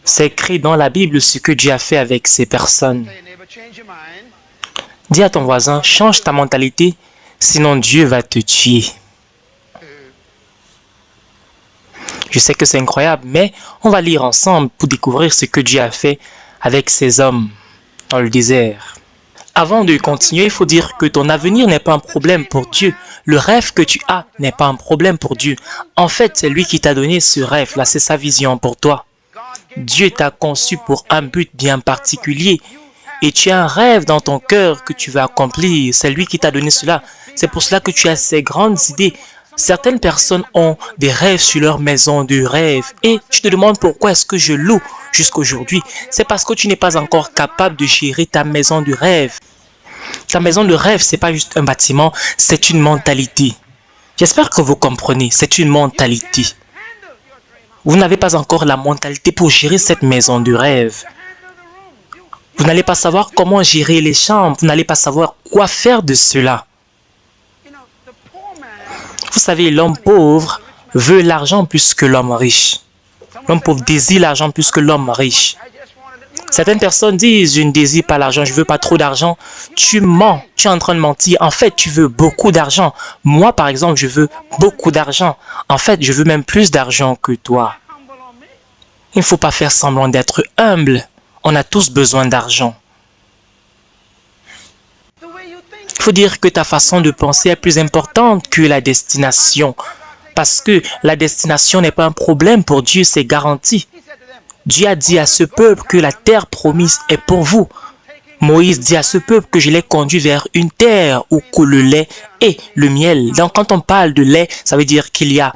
C'est écrit dans la Bible ce que Dieu a fait avec ces personnes. Dis à ton voisin, change ta mentalité, sinon Dieu va te tuer. Je sais que c'est incroyable, mais on va lire ensemble pour découvrir ce que Dieu a fait avec ces hommes dans le désert. Avant de continuer, il faut dire que ton avenir n'est pas un problème pour Dieu. Le rêve que tu as n'est pas un problème pour Dieu. En fait, c'est lui qui t'a donné ce rêve-là, c'est sa vision pour toi. Dieu t'a conçu pour un but bien particulier et tu as un rêve dans ton cœur que tu veux accomplir. C'est lui qui t'a donné cela. C'est pour cela que tu as ces grandes idées. Certaines personnes ont des rêves sur leur maison de rêve et tu te demandes pourquoi est-ce que je loue jusqu'aujourd'hui. C'est parce que tu n'es pas encore capable de gérer ta maison de rêve. Ta maison de rêve, ce n'est pas juste un bâtiment, c'est une mentalité. J'espère que vous comprenez, c'est une mentalité. Vous n'avez pas encore la mentalité pour gérer cette maison de rêve. Vous n'allez pas savoir comment gérer les chambres, vous n'allez pas savoir quoi faire de cela. Vous savez, l'homme pauvre veut l'argent plus que l'homme riche. L'homme pauvre désire l'argent plus que l'homme riche. Certaines personnes disent, je ne désire pas l'argent, je ne veux pas trop d'argent. Tu mens, tu es en train de mentir. En fait, tu veux beaucoup d'argent. Moi, par exemple, je veux beaucoup d'argent. En fait, je veux même plus d'argent que toi. Il ne faut pas faire semblant d'être humble. On a tous besoin d'argent. Il faut dire que ta façon de penser est plus importante que la destination. Parce que la destination n'est pas un problème pour Dieu, c'est garanti. Dieu a dit à ce peuple que la terre promise est pour vous. Moïse dit à ce peuple que je l'ai conduit vers une terre où coule le lait et le miel. Donc quand on parle de lait, ça veut dire qu'il y a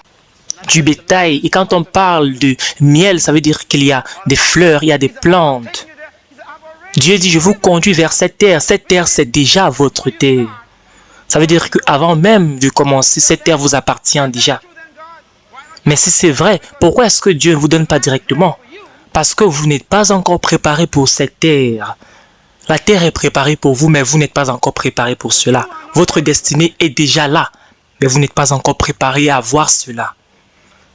du bétail. Et quand on parle de miel, ça veut dire qu'il y a des fleurs, il y a des plantes. Dieu dit, je vous conduis vers cette terre. Cette terre, c'est déjà votre terre. Ça veut dire qu'avant même de commencer, cette terre vous appartient déjà. Mais si c'est vrai, pourquoi est-ce que Dieu ne vous donne pas directement? Parce que vous n'êtes pas encore préparé pour cette terre. La terre est préparée pour vous, mais vous n'êtes pas encore préparé pour cela. Votre destinée est déjà là, mais vous n'êtes pas encore préparé à voir cela.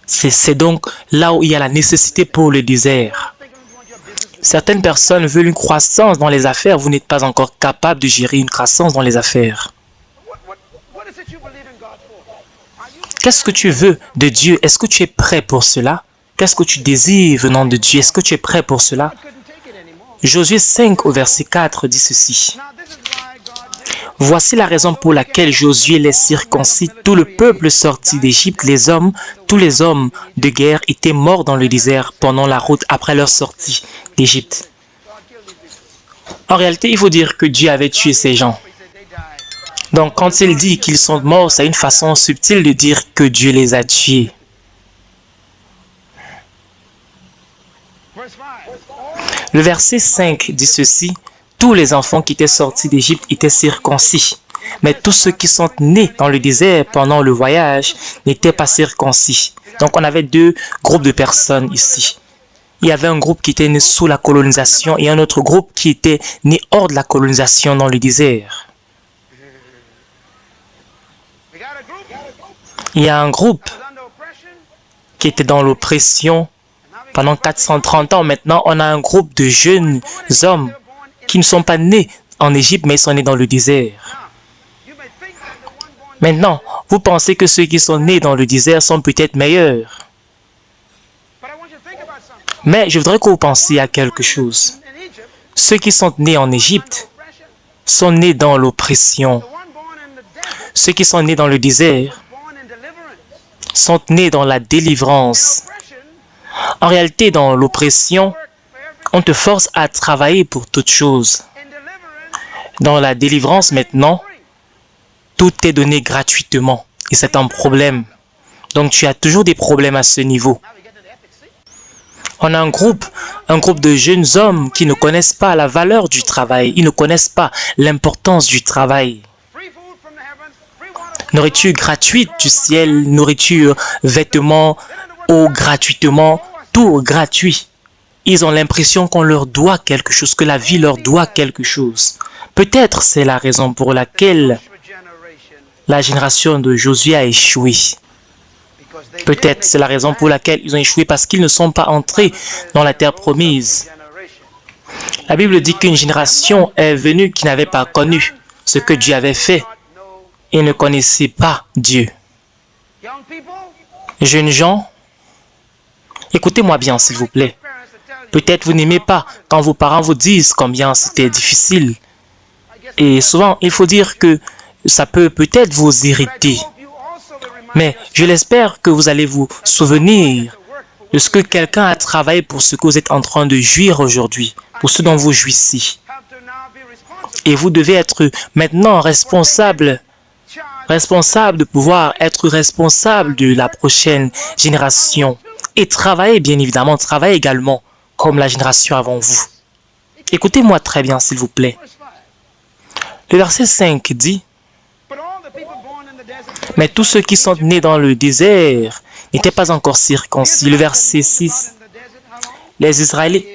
C'est donc là où il y a la nécessité pour le désert. Certaines personnes veulent une croissance dans les affaires. Vous n'êtes pas encore capable de gérer une croissance dans les affaires. Qu'est-ce que tu veux de Dieu? Est-ce que tu es prêt pour cela? Qu'est-ce que tu désires venant de Dieu? Est-ce que tu es prêt pour cela? Josué 5 au verset 4 dit ceci. Voici la raison pour laquelle Josué les circoncis. Tout le peuple sorti d'Égypte, tous les hommes de guerre étaient morts dans le désert pendant la route après leur sortie d'Égypte. En réalité, il faut dire que Dieu avait tué ces gens. Donc, quand il dit qu'ils sont morts, c'est une façon subtile de dire que Dieu les a tués. Le verset 5 dit ceci. Tous les enfants qui étaient sortis d'Égypte étaient circoncis. Mais tous ceux qui sont nés dans le désert pendant le voyage n'étaient pas circoncis. Donc, on avait deux groupes de personnes ici. Il y avait un groupe qui était né sous la colonisation et un autre groupe qui était né hors de la colonisation dans le désert. Il y a un groupe qui était dans l'oppression pendant 430 ans. Maintenant, on a un groupe de jeunes hommes qui ne sont pas nés en Égypte, mais ils sont nés dans le désert. Maintenant, vous pensez que ceux qui sont nés dans le désert sont peut-être meilleurs. Mais je voudrais que vous pensiez à quelque chose. Ceux qui sont nés en Égypte sont nés dans l'oppression. Ceux qui sont nés dans le désert sont nés dans la délivrance. En réalité, dans l'oppression, on te force à travailler pour toute chose. Dans la délivrance maintenant, tout est donné gratuitement et c'est un problème. Donc tu as toujours des problèmes à ce niveau. On a un groupe de jeunes hommes qui ne connaissent pas la valeur du travail. Ils ne connaissent pas l'importance du travail. Nourriture gratuite du ciel, nourriture, vêtements, eau gratuitement, tout gratuit. Ils ont l'impression qu'on leur doit quelque chose, que la vie leur doit quelque chose. Peut-être c'est la raison pour laquelle la génération de Josué a échoué. Peut-être c'est la raison pour laquelle ils ont échoué, parce qu'ils ne sont pas entrés dans la terre promise. La Bible dit qu'une génération est venue qui n'avait pas connu ce que Dieu avait fait et ne connaissait pas Dieu. Jeunes gens, écoutez-moi bien s'il vous plaît. Peut-être vous n'aimez pas quand vos parents vous disent combien c'était difficile. Et souvent, il faut dire que ça peut peut-être vous irriter. Mais je l'espère que vous allez vous souvenir de ce que quelqu'un a travaillé pour ce que vous êtes en train de jouir aujourd'hui, pour ce dont vous jouissez. Et vous devez être maintenant responsable de pouvoir être responsable de la prochaine génération. Et travailler, bien évidemment, travailler également comme la génération avant vous. Écoutez-moi très bien, s'il vous plaît. Le verset 5 dit: mais tous ceux qui sont nés dans le désert n'étaient pas encore circoncis. Le verset 6. Les Israélites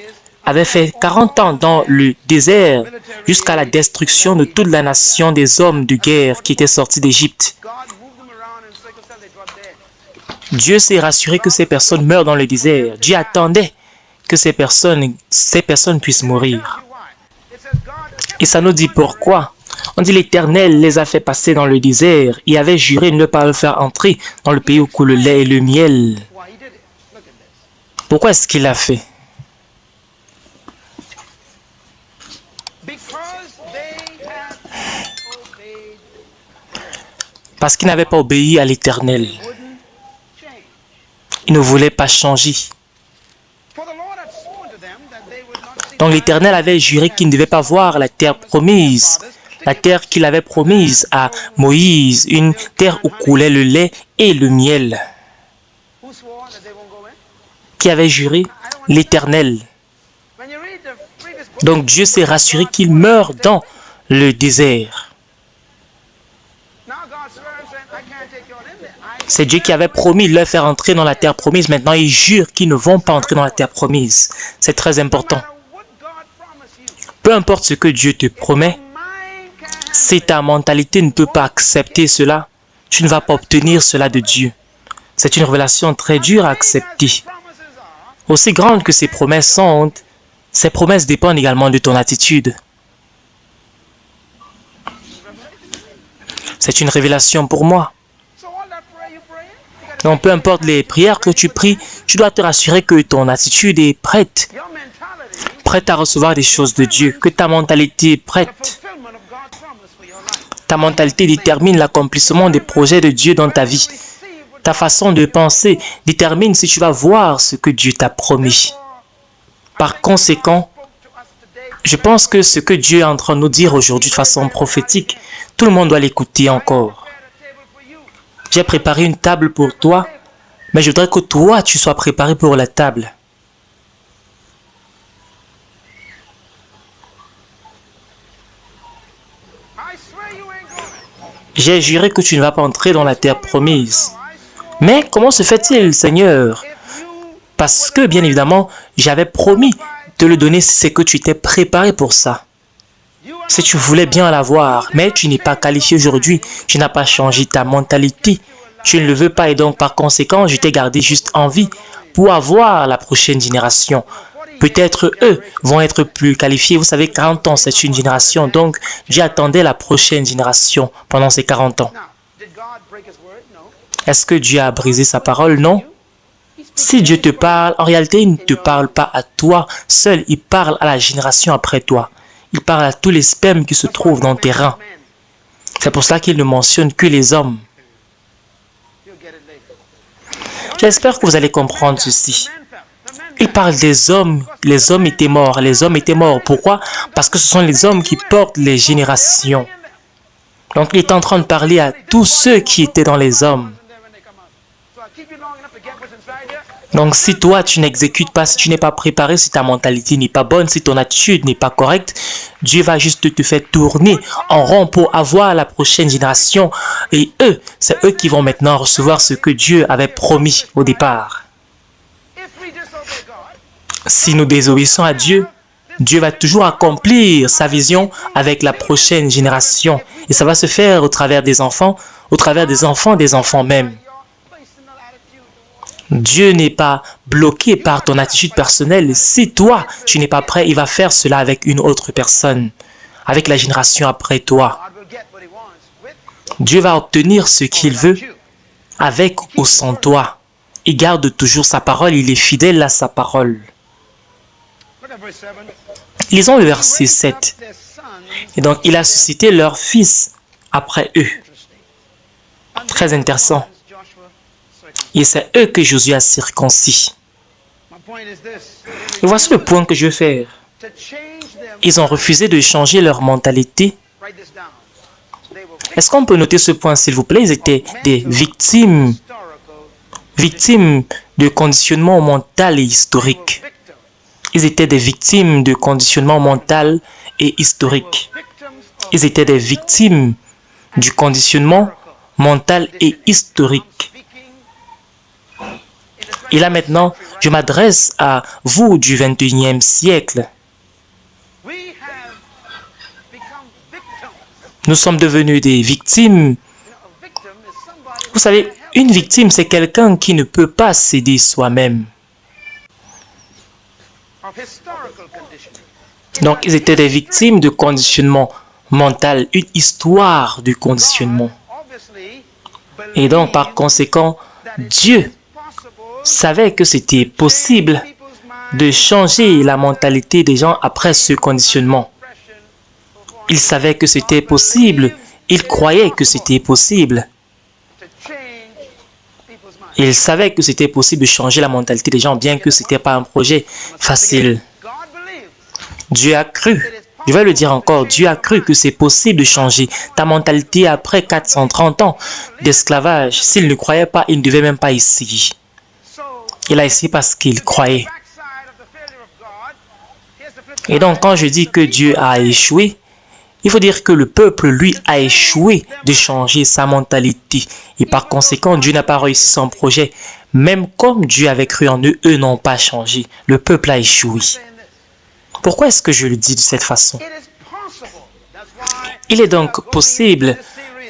avaient fait 40 ans dans le désert jusqu'à la destruction de toute la nation des hommes de guerre qui étaient sortis d'Égypte. Dieu s'est rassuré que ces personnes meurent dans le désert. Dieu attendait que ces personnes puissent mourir. Et ça nous dit pourquoi. On dit l'Éternel les a fait passer dans le désert et avait juré de ne pas le faire entrer dans le pays où coule le lait et le miel. Pourquoi est-ce qu'il l'a fait? Parce qu'ils n'avaient pas obéi à l'Éternel. Ils ne voulaient pas changer. Donc l'Éternel avait juré qu'il ne devait pas voir la terre promise. La terre qu'il avait promise à Moïse, une terre où coulait le lait et le miel. Qui avait juré? L'Éternel. Donc Dieu s'est rassuré qu'il meurt dans le désert. C'est Dieu qui avait promis de leur faire entrer dans la terre promise. Maintenant, il jure qu'ils ne vont pas entrer dans la terre promise. C'est très important. Peu importe ce que Dieu te promet, si ta mentalité ne peut pas accepter cela, tu ne vas pas obtenir cela de Dieu. C'est une révélation très dure à accepter. Aussi grande que ces promesses sont, ces promesses dépendent également de ton attitude. C'est une révélation pour moi. Donc, peu importe les prières que tu pries, tu dois te rassurer que ton attitude est prête. Prête à recevoir des choses de Dieu, que ta mentalité est prête. Ta mentalité détermine l'accomplissement des projets de Dieu dans ta vie. Ta façon de penser détermine si tu vas voir ce que Dieu t'a promis. Par conséquent, je pense que ce que Dieu est en train de nous dire aujourd'hui de façon prophétique, tout le monde doit l'écouter encore. J'ai préparé une table pour toi, mais je voudrais que toi, tu sois préparé pour la table. J'ai juré que tu ne vas pas entrer dans la terre promise. Mais comment se fait-il, Seigneur? Parce que, bien évidemment, j'avais promis de le donner si c'est que tu t'es préparé pour ça. Si tu voulais bien l'avoir, mais tu n'es pas qualifié aujourd'hui, tu n'as pas changé ta mentalité, tu ne le veux pas et donc par conséquent, je t'ai gardé juste en vie pour avoir la prochaine génération. Peut-être eux vont être plus qualifiés. Vous savez, 40 ans, c'est une génération. Donc, Dieu attendait la prochaine génération pendant ces 40 ans. Est-ce que Dieu a brisé sa parole? Non. Si Dieu te parle, en réalité, il ne te parle pas à toi seul. Il parle à la génération après toi. Il parle à tous les spermes qui se trouvent dans tes reins. C'est pour cela qu'il ne mentionne que les hommes. J'espère que vous allez comprendre ceci. Il parle des hommes. Les hommes étaient morts. Les hommes étaient morts. Pourquoi? Parce que ce sont les hommes qui portent les générations. Donc, il est en train de parler à tous ceux qui étaient dans les hommes. Donc, si toi, tu n'exécutes pas, si tu n'es pas préparé, si ta mentalité n'est pas bonne, si ton attitude n'est pas correcte, Dieu va juste te faire tourner en rond pour avoir la prochaine génération. Et eux, c'est eux qui vont maintenant recevoir ce que Dieu avait promis au départ. Si nous désobéissons à Dieu, Dieu va toujours accomplir sa vision avec la prochaine génération. Et ça va se faire au travers des enfants des enfants même. Dieu n'est pas bloqué par ton attitude personnelle. Si toi, tu n'es pas prêt, il va faire cela avec une autre personne, avec la génération après toi. Dieu va obtenir ce qu'il veut avec ou sans toi. Il garde toujours sa parole, il est fidèle à sa parole. Lisons le verset 7. Et donc, il a suscité leur fils après eux. Très intéressant. Et c'est eux que Josué a circoncis. Et voici le point que je veux faire. Ils ont refusé de changer leur mentalité. Est-ce qu'on peut noter ce point, s'il vous plaît? Ils étaient des victimes de conditionnement mental et historique. Ils étaient des victimes de conditionnement mental et historique. Ils étaient des victimes du conditionnement mental et historique. Et là maintenant, je m'adresse à vous du 21e siècle. Nous sommes devenus des victimes. Vous savez, une victime, c'est quelqu'un qui ne peut pas s'aider soi-même. Donc, ils étaient des victimes de conditionnement mental, une histoire de conditionnement. Et donc, par conséquent, Dieu savait que c'était possible de changer la mentalité des gens après ce conditionnement. Il savait que c'était possible. Il croyait que c'était possible. Il savait que c'était possible de changer la mentalité des gens, bien que ce n'était pas un projet facile. Dieu a cru. Je vais le dire encore, Dieu a cru que c'est possible de changer ta mentalité après 430 ans d'esclavage. S'il ne croyait pas, il ne devait même pas essayer. Il a essayé parce qu'il croyait. Et donc, quand je dis que Dieu a échoué, il faut dire que le peuple, lui, a échoué de changer sa mentalité. Et par conséquent, Dieu n'a pas réussi son projet. Même comme Dieu avait cru en eux, eux n'ont pas changé. Le peuple a échoué. Pourquoi est-ce que je le dis de cette façon? Il est donc possible,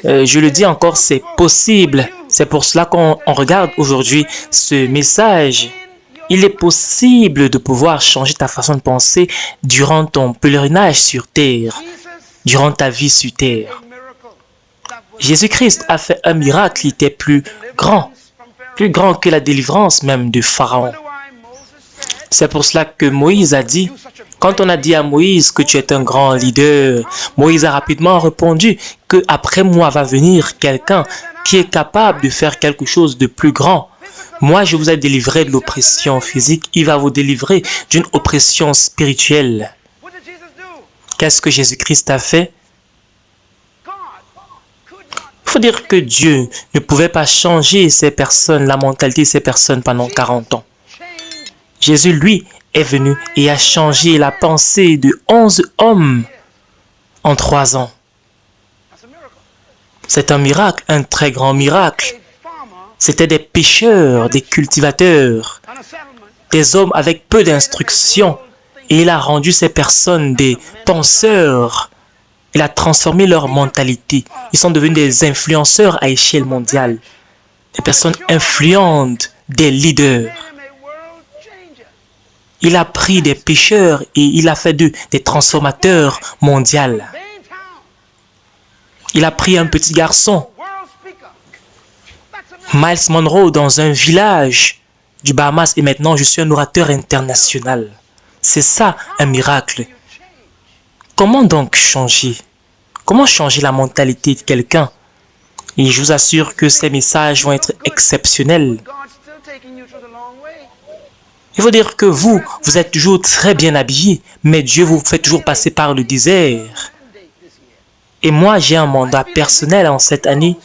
je le dis encore, c'est possible. C'est pour cela qu'on regarde aujourd'hui ce message. Il est possible de pouvoir changer ta façon de penser durant ton pèlerinage sur terre, durant ta vie sur terre. Jésus-Christ a fait un miracle qui était plus grand que la délivrance même de Pharaon. C'est pour cela que Moïse a dit, quand on a dit à Moïse que tu es un grand leader, Moïse a rapidement répondu que après moi va venir quelqu'un qui est capable de faire quelque chose de plus grand. Moi, je vous ai délivré de l'oppression physique, il va vous délivrer d'une oppression spirituelle. Qu'est-ce que Jésus-Christ a fait? Il faut dire que Dieu ne pouvait pas changer ces personnes, la mentalité de ces personnes pendant 40 ans. Jésus, lui, est venu et a changé la pensée de 11 hommes en 3 ans. C'est un miracle, un très grand miracle. C'étaient des pêcheurs, des cultivateurs, des hommes avec peu d'instruction. Et il a rendu ces personnes des penseurs. Il a transformé leur mentalité. Ils sont devenus des influenceurs à échelle mondiale. Des personnes influentes, des leaders. Il a pris des pêcheurs et il a fait d'eux des transformateurs mondiaux. Il a pris un petit garçon, Miles Monroe, dans un village du Bahamas et maintenant je suis un orateur international. C'est ça un miracle. Comment donc changer? Comment changer la mentalité de quelqu'un? Et je vous assure que ces messages vont être exceptionnels. Il faut dire que vous êtes toujours très bien habillé, mais Dieu vous fait toujours passer par le désert. Et moi, j'ai un mandat personnel en cette année.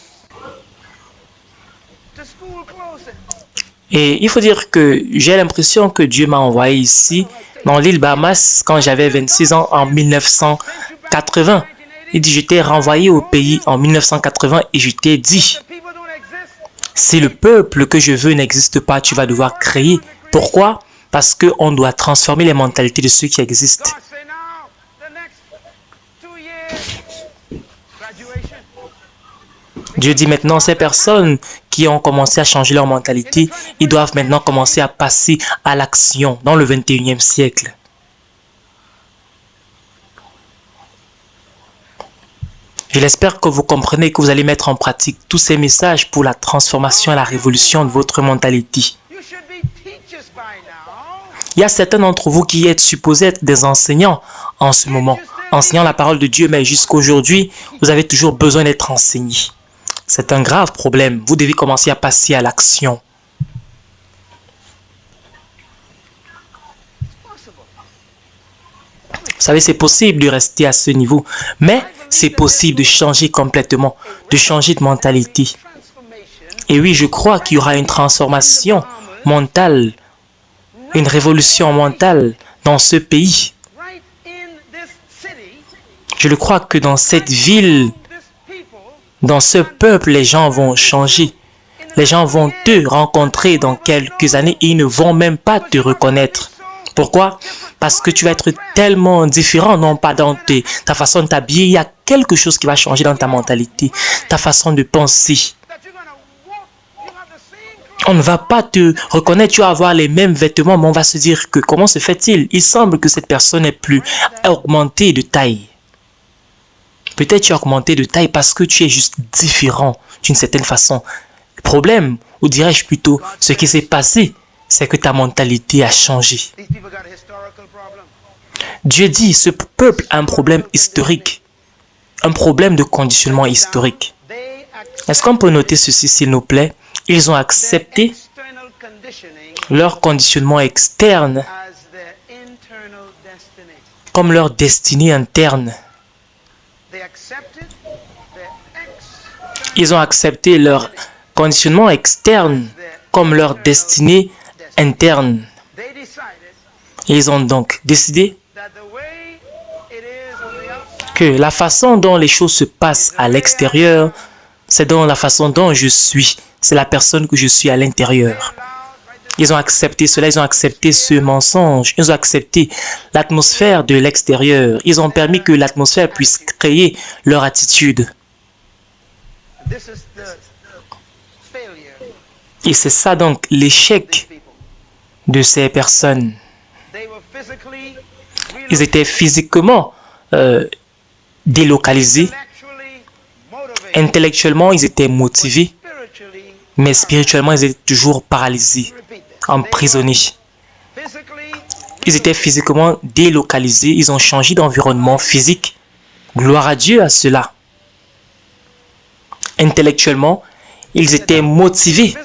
Et il faut dire que j'ai l'impression que Dieu m'a envoyé ici, dans l'île Bahamas, quand j'avais 26 ans en 1980. Il dit, j'étais renvoyé au pays en 1980 et je t'ai dit, si le peuple que je veux n'existe pas, tu vas devoir créer. Pourquoi? Parce qu'on doit transformer les mentalités de ceux qui existent. Dieu dit maintenant, ces personnes qui ont commencé à changer leur mentalité, ils doivent maintenant commencer à passer à l'action dans le 21e siècle. Je l'espère que vous comprenez que vous allez mettre en pratique tous ces messages pour la transformation et la révolution de votre mentalité. Il y a certains d'entre vous qui êtes supposés être des enseignants en ce moment, enseignant la parole de Dieu, mais jusqu'à aujourd'hui, vous avez toujours besoin d'être enseigné. C'est un grave problème. Vous devez commencer à passer à l'action. Vous savez, c'est possible de rester à ce niveau, mais c'est possible de changer complètement, de changer de mentalité. Et oui, je crois qu'il y aura une transformation mentale, une révolution mentale dans ce pays. Je le crois que dans cette ville, dans ce peuple, les gens vont changer. Les gens vont te rencontrer dans quelques années et ils ne vont même pas te reconnaître. Pourquoi? Parce que tu vas être tellement différent, non pas dans ta façon de t'habiller. Il y a quelque chose qui va changer dans ta mentalité, ta façon de penser. On ne va pas te reconnaître, tu vas avoir les mêmes vêtements, mais on va se dire que comment se fait-il? Il semble que cette personne est plus augmentée de taille. Peut-être tu as augmenté de taille parce que tu es juste différent d'une certaine façon. Le problème, ou dirais-je plutôt, ce qui s'est passé, c'est que ta mentalité a changé. Dieu dit, ce peuple a un problème historique, un problème de conditionnement historique. Est-ce qu'on peut noter ceci, s'il nous plaît? Ils ont accepté leur conditionnement externe comme leur destinée interne. Ils ont accepté leur conditionnement externe comme leur destinée interne. Ils ont donc décidé que la façon dont les choses se passent à l'extérieur, c'est dans la façon dont je suis. C'est la personne que je suis à l'intérieur. Ils ont accepté cela, ils ont accepté ce mensonge, ils ont accepté l'atmosphère de l'extérieur. Ils ont permis que l'atmosphère puisse créer leur attitude. Et c'est ça donc l'échec de ces personnes. Ils étaient physiquement délocalisés, intellectuellement ils étaient motivés, mais spirituellement ils étaient toujours paralysés, emprisonnés. Ils étaient physiquement délocalisés, ils ont changé d'environnement physique. Gloire à Dieu à cela. Intellectuellement, ils étaient motivés.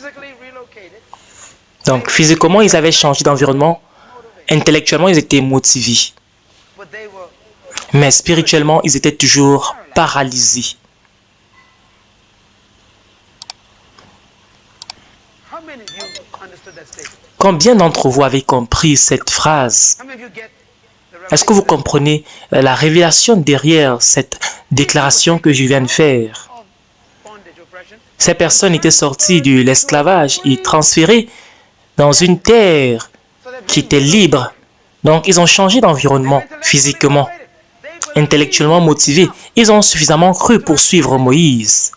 Donc, physiquement, ils avaient changé d'environnement. Intellectuellement, ils étaient motivés. Mais spirituellement, ils étaient toujours paralysés. Combien d'entre vous avez compris cette phrase? Est-ce que vous comprenez la révélation derrière cette déclaration que je viens de faire? Ces personnes étaient sorties de l'esclavage et transférées dans une terre qui était libre. Donc, ils ont changé d'environnement physiquement, intellectuellement motivés. Ils ont suffisamment cru pour suivre Moïse.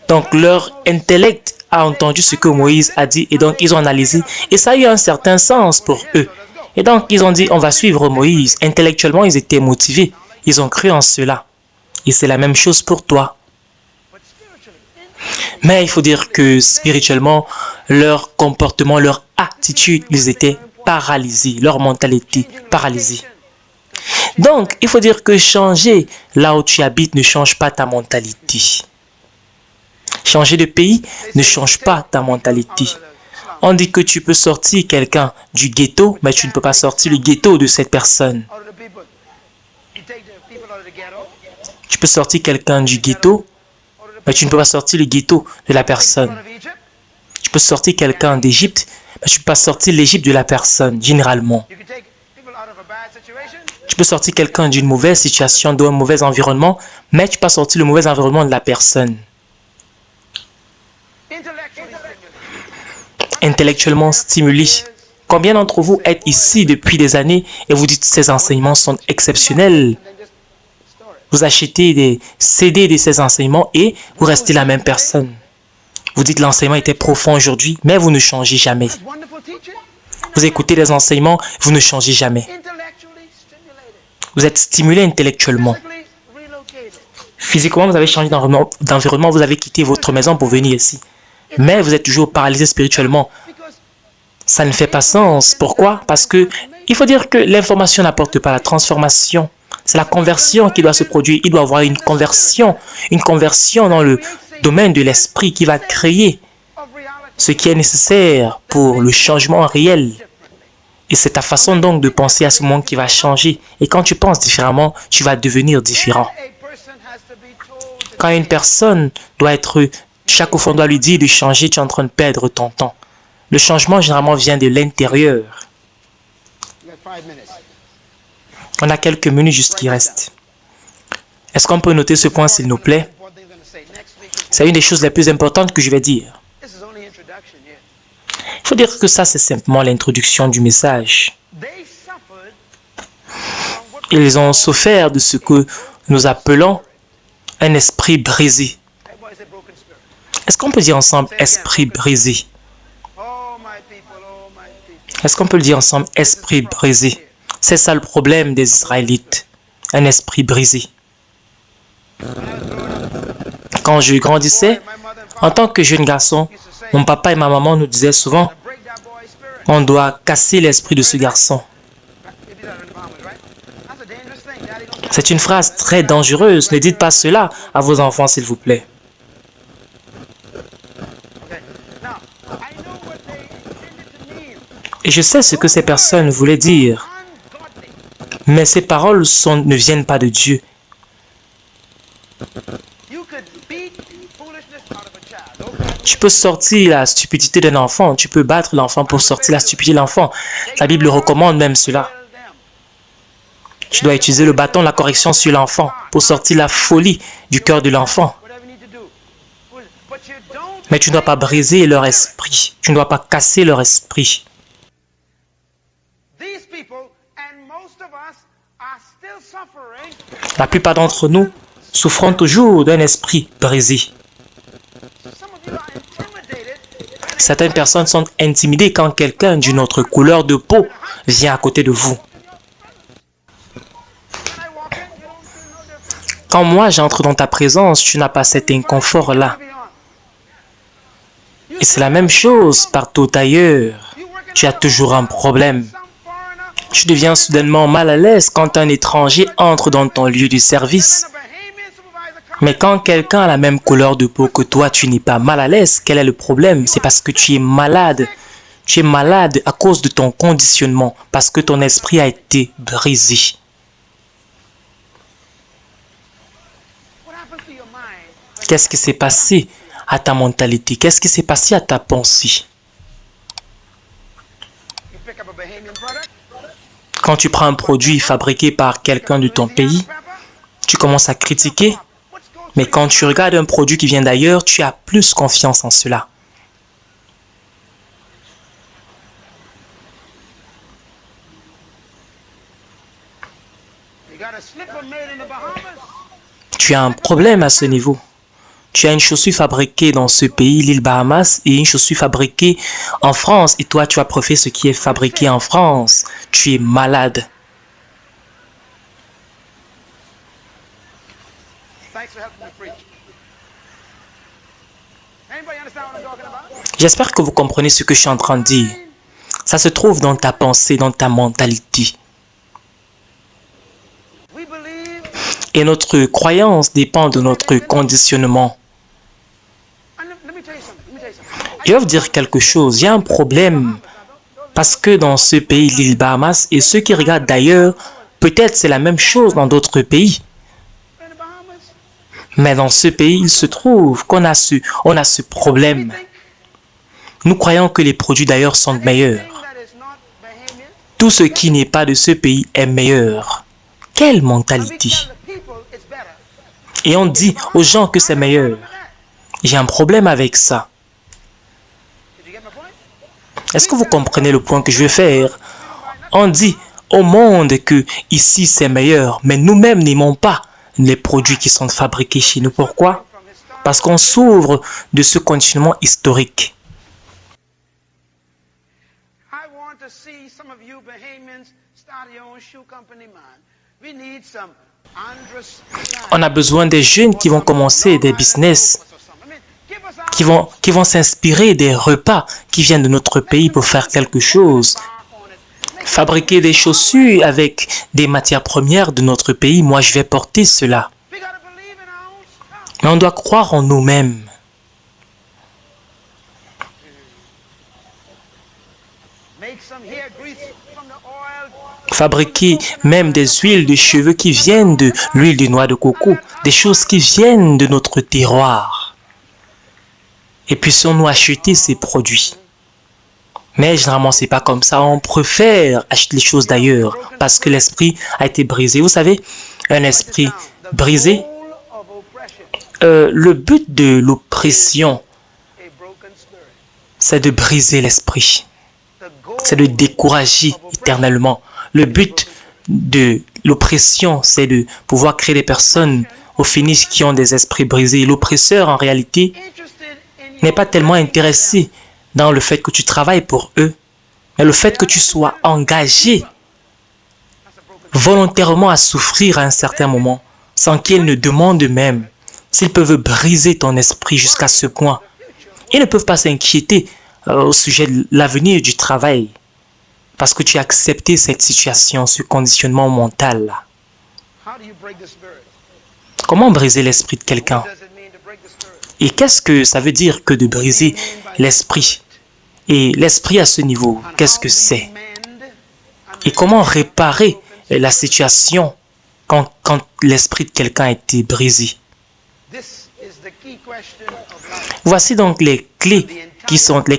Donc, leur intellect a entendu ce que Moïse a dit et donc ils ont analysé et ça a eu un certain sens pour eux. Et donc ils ont dit on va suivre Moïse. Intellectuellement ils étaient motivés. Ils ont cru en cela. Et c'est la même chose pour toi. Mais il faut dire que spirituellement, leur comportement, leur attitude, ils étaient paralysés, leur mentalité paralysée. Donc, il faut dire que changer là où tu habites ne change pas ta mentalité. Changer de pays ne change pas ta mentalité. On dit que tu peux sortir quelqu'un du ghetto, mais tu ne peux pas sortir le ghetto de cette personne. Tu peux sortir quelqu'un du ghetto, mais tu ne peux pas sortir le ghetto de la personne. Tu peux sortir quelqu'un d'Égypte, mais tu ne peux pas sortir l'Égypte de la personne, généralement. Tu peux sortir quelqu'un d'une mauvaise situation, d'un mauvais environnement, mais tu ne peux pas sortir le mauvais environnement de la personne. Intellectuellement stimulé. Combien d'entre vous êtes ici depuis des années et vous dites que ces enseignements sont exceptionnels? Vous achetez des CD de ces enseignements et vous restez la même personne. Vous dites que l'enseignement était profond aujourd'hui, mais vous ne changez jamais. Vous écoutez les enseignements, vous ne changez jamais. Vous êtes stimulé intellectuellement. Physiquement, vous avez changé d'environnement, vous avez quitté votre maison pour venir ici. Mais vous êtes toujours paralysé spirituellement. Ça ne fait pas sens. Pourquoi? Parce que il faut dire que l'information n'apporte pas la transformation. C'est la conversion qui doit se produire. Il doit y avoir une conversion dans le domaine de l'esprit qui va créer ce qui est nécessaire pour le changement réel. Et c'est ta façon donc de penser à ce monde qui va changer. Et quand tu penses différemment, tu vas devenir différent. Quand une personne doit être, chaque fois on doit lui dire de changer, tu es en train de perdre ton temps. Le changement généralement vient de l'intérieur. On a quelques minutes juste qui restent. Est-ce qu'on peut noter ce point s'il nous plaît? C'est une des choses les plus importantes que je vais dire. Il faut dire que ça, c'est simplement l'introduction du message. Ils ont souffert de ce que nous appelons un esprit brisé. Est-ce qu'on peut dire ensemble esprit brisé? Est-ce qu'on peut le dire ensemble esprit brisé? C'est ça le problème des Israélites. Un esprit brisé. Quand je grandissais, en tant que jeune garçon, mon papa et ma maman nous disaient souvent on doit casser l'esprit de ce garçon. C'est une phrase très dangereuse. Ne dites pas cela à vos enfants, s'il vous plaît. Et je sais ce que ces personnes voulaient dire. Mais ces paroles ne viennent pas de Dieu. Tu peux sortir la stupidité d'un enfant. Tu peux battre l'enfant pour sortir la stupidité de l'enfant. La Bible recommande même cela. Tu dois utiliser le bâton de la correction sur l'enfant pour sortir la folie du cœur de l'enfant. Mais tu ne dois pas briser leur esprit. Tu ne dois pas casser leur esprit. La plupart d'entre nous souffrons toujours d'un esprit brisé. Certaines personnes sont intimidées quand quelqu'un d'une autre couleur de peau vient à côté de vous. Quand moi j'entre dans ta présence, tu n'as pas cet inconfort-là. Et c'est la même chose partout ailleurs. Tu as toujours un problème. Tu deviens soudainement mal à l'aise quand un étranger entre dans ton lieu de service. Mais quand quelqu'un a la même couleur de peau que toi, tu n'es pas mal à l'aise. Quel est le problème? C'est parce que tu es malade. Tu es malade à cause de ton conditionnement, parce que ton esprit a été brisé. Qu'est-ce qui s'est passé à ta mentalité? Qu'est-ce qui s'est passé à ta pensée? Quand tu prends un produit fabriqué par quelqu'un de ton pays, tu commences à critiquer. Mais quand tu regardes un produit qui vient d'ailleurs, tu as plus confiance en cela. Tu as un problème à ce niveau. Tu as une chaussure fabriquée dans ce pays, l'île Bahamas, et une chaussure fabriquée en France. Et toi, tu as préféré ce qui est fabriqué en France. Tu es malade. J'espère que vous comprenez ce que je suis en train de dire. Ça se trouve dans ta pensée, dans ta mentalité. Et notre croyance dépend de notre conditionnement. Je vais vous dire quelque chose. Il y a un problème. Parce que dans ce pays, l'île Bahamas, et ceux qui regardent d'ailleurs, peut-être c'est la même chose dans d'autres pays. Mais dans ce pays, il se trouve qu'on a ce problème. Nous croyons que les produits d'ailleurs sont meilleurs. Tout ce qui n'est pas de ce pays est meilleur. Quelle mentalité! Et on dit aux gens que c'est meilleur. J'ai un problème avec ça. Est-ce que vous comprenez le point que je veux faire? On dit au monde que ici c'est meilleur, mais nous-mêmes n'aimons pas les produits qui sont fabriqués chez nous. Pourquoi? Parce qu'on s'ouvre de ce conditionnement historique. On a besoin des jeunes qui vont commencer des business, qui vont s'inspirer des repas qui viennent de notre pays pour faire quelque chose. Fabriquer des chaussures avec des matières premières de notre pays, moi je vais porter cela. Mais on doit croire en nous-mêmes. Fabriquer même des huiles de cheveux qui viennent de l'huile de noix de coco, des choses qui viennent de notre terroir. Et puissions-nous acheter ces produits. Mais généralement, ce n'est pas comme ça. On préfère acheter les choses d'ailleurs parce que l'esprit a été brisé. Vous savez, un esprit brisé, le but de l'oppression, c'est de briser l'esprit. C'est de décourager éternellement. Le but de l'oppression, c'est de pouvoir créer des personnes au finish qui ont des esprits brisés. L'oppresseur, en réalité, n'est pas tellement intéressé dans le fait que tu travailles pour eux, mais le fait que tu sois engagé volontairement à souffrir à un certain moment, sans qu'ils ne demandent même s'ils peuvent briser ton esprit jusqu'à ce point. Ils ne peuvent pas s'inquiéter au sujet de l'avenir du travail, parce que tu as accepté cette situation, ce conditionnement mental-là. Comment briser l'esprit de quelqu'un? Et qu'est-ce que ça veut dire que de briser l'esprit? Et l'esprit à ce niveau, qu'est-ce que c'est? Et comment réparer la situation quand l'esprit de quelqu'un a été brisé? Voici donc les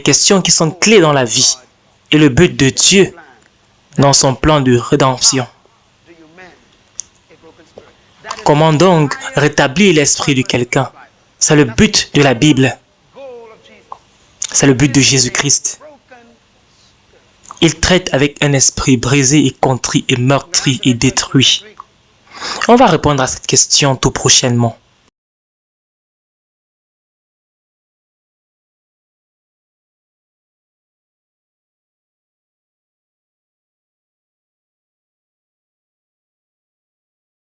questions qui sont clés dans la vie et le but de Dieu dans son plan de rédemption. Comment donc rétablir l'esprit de quelqu'un? C'est le but de la Bible. C'est le but de Jésus-Christ. Il traite avec un esprit brisé et contrit et meurtri et détruit. On va répondre à cette question tout prochainement.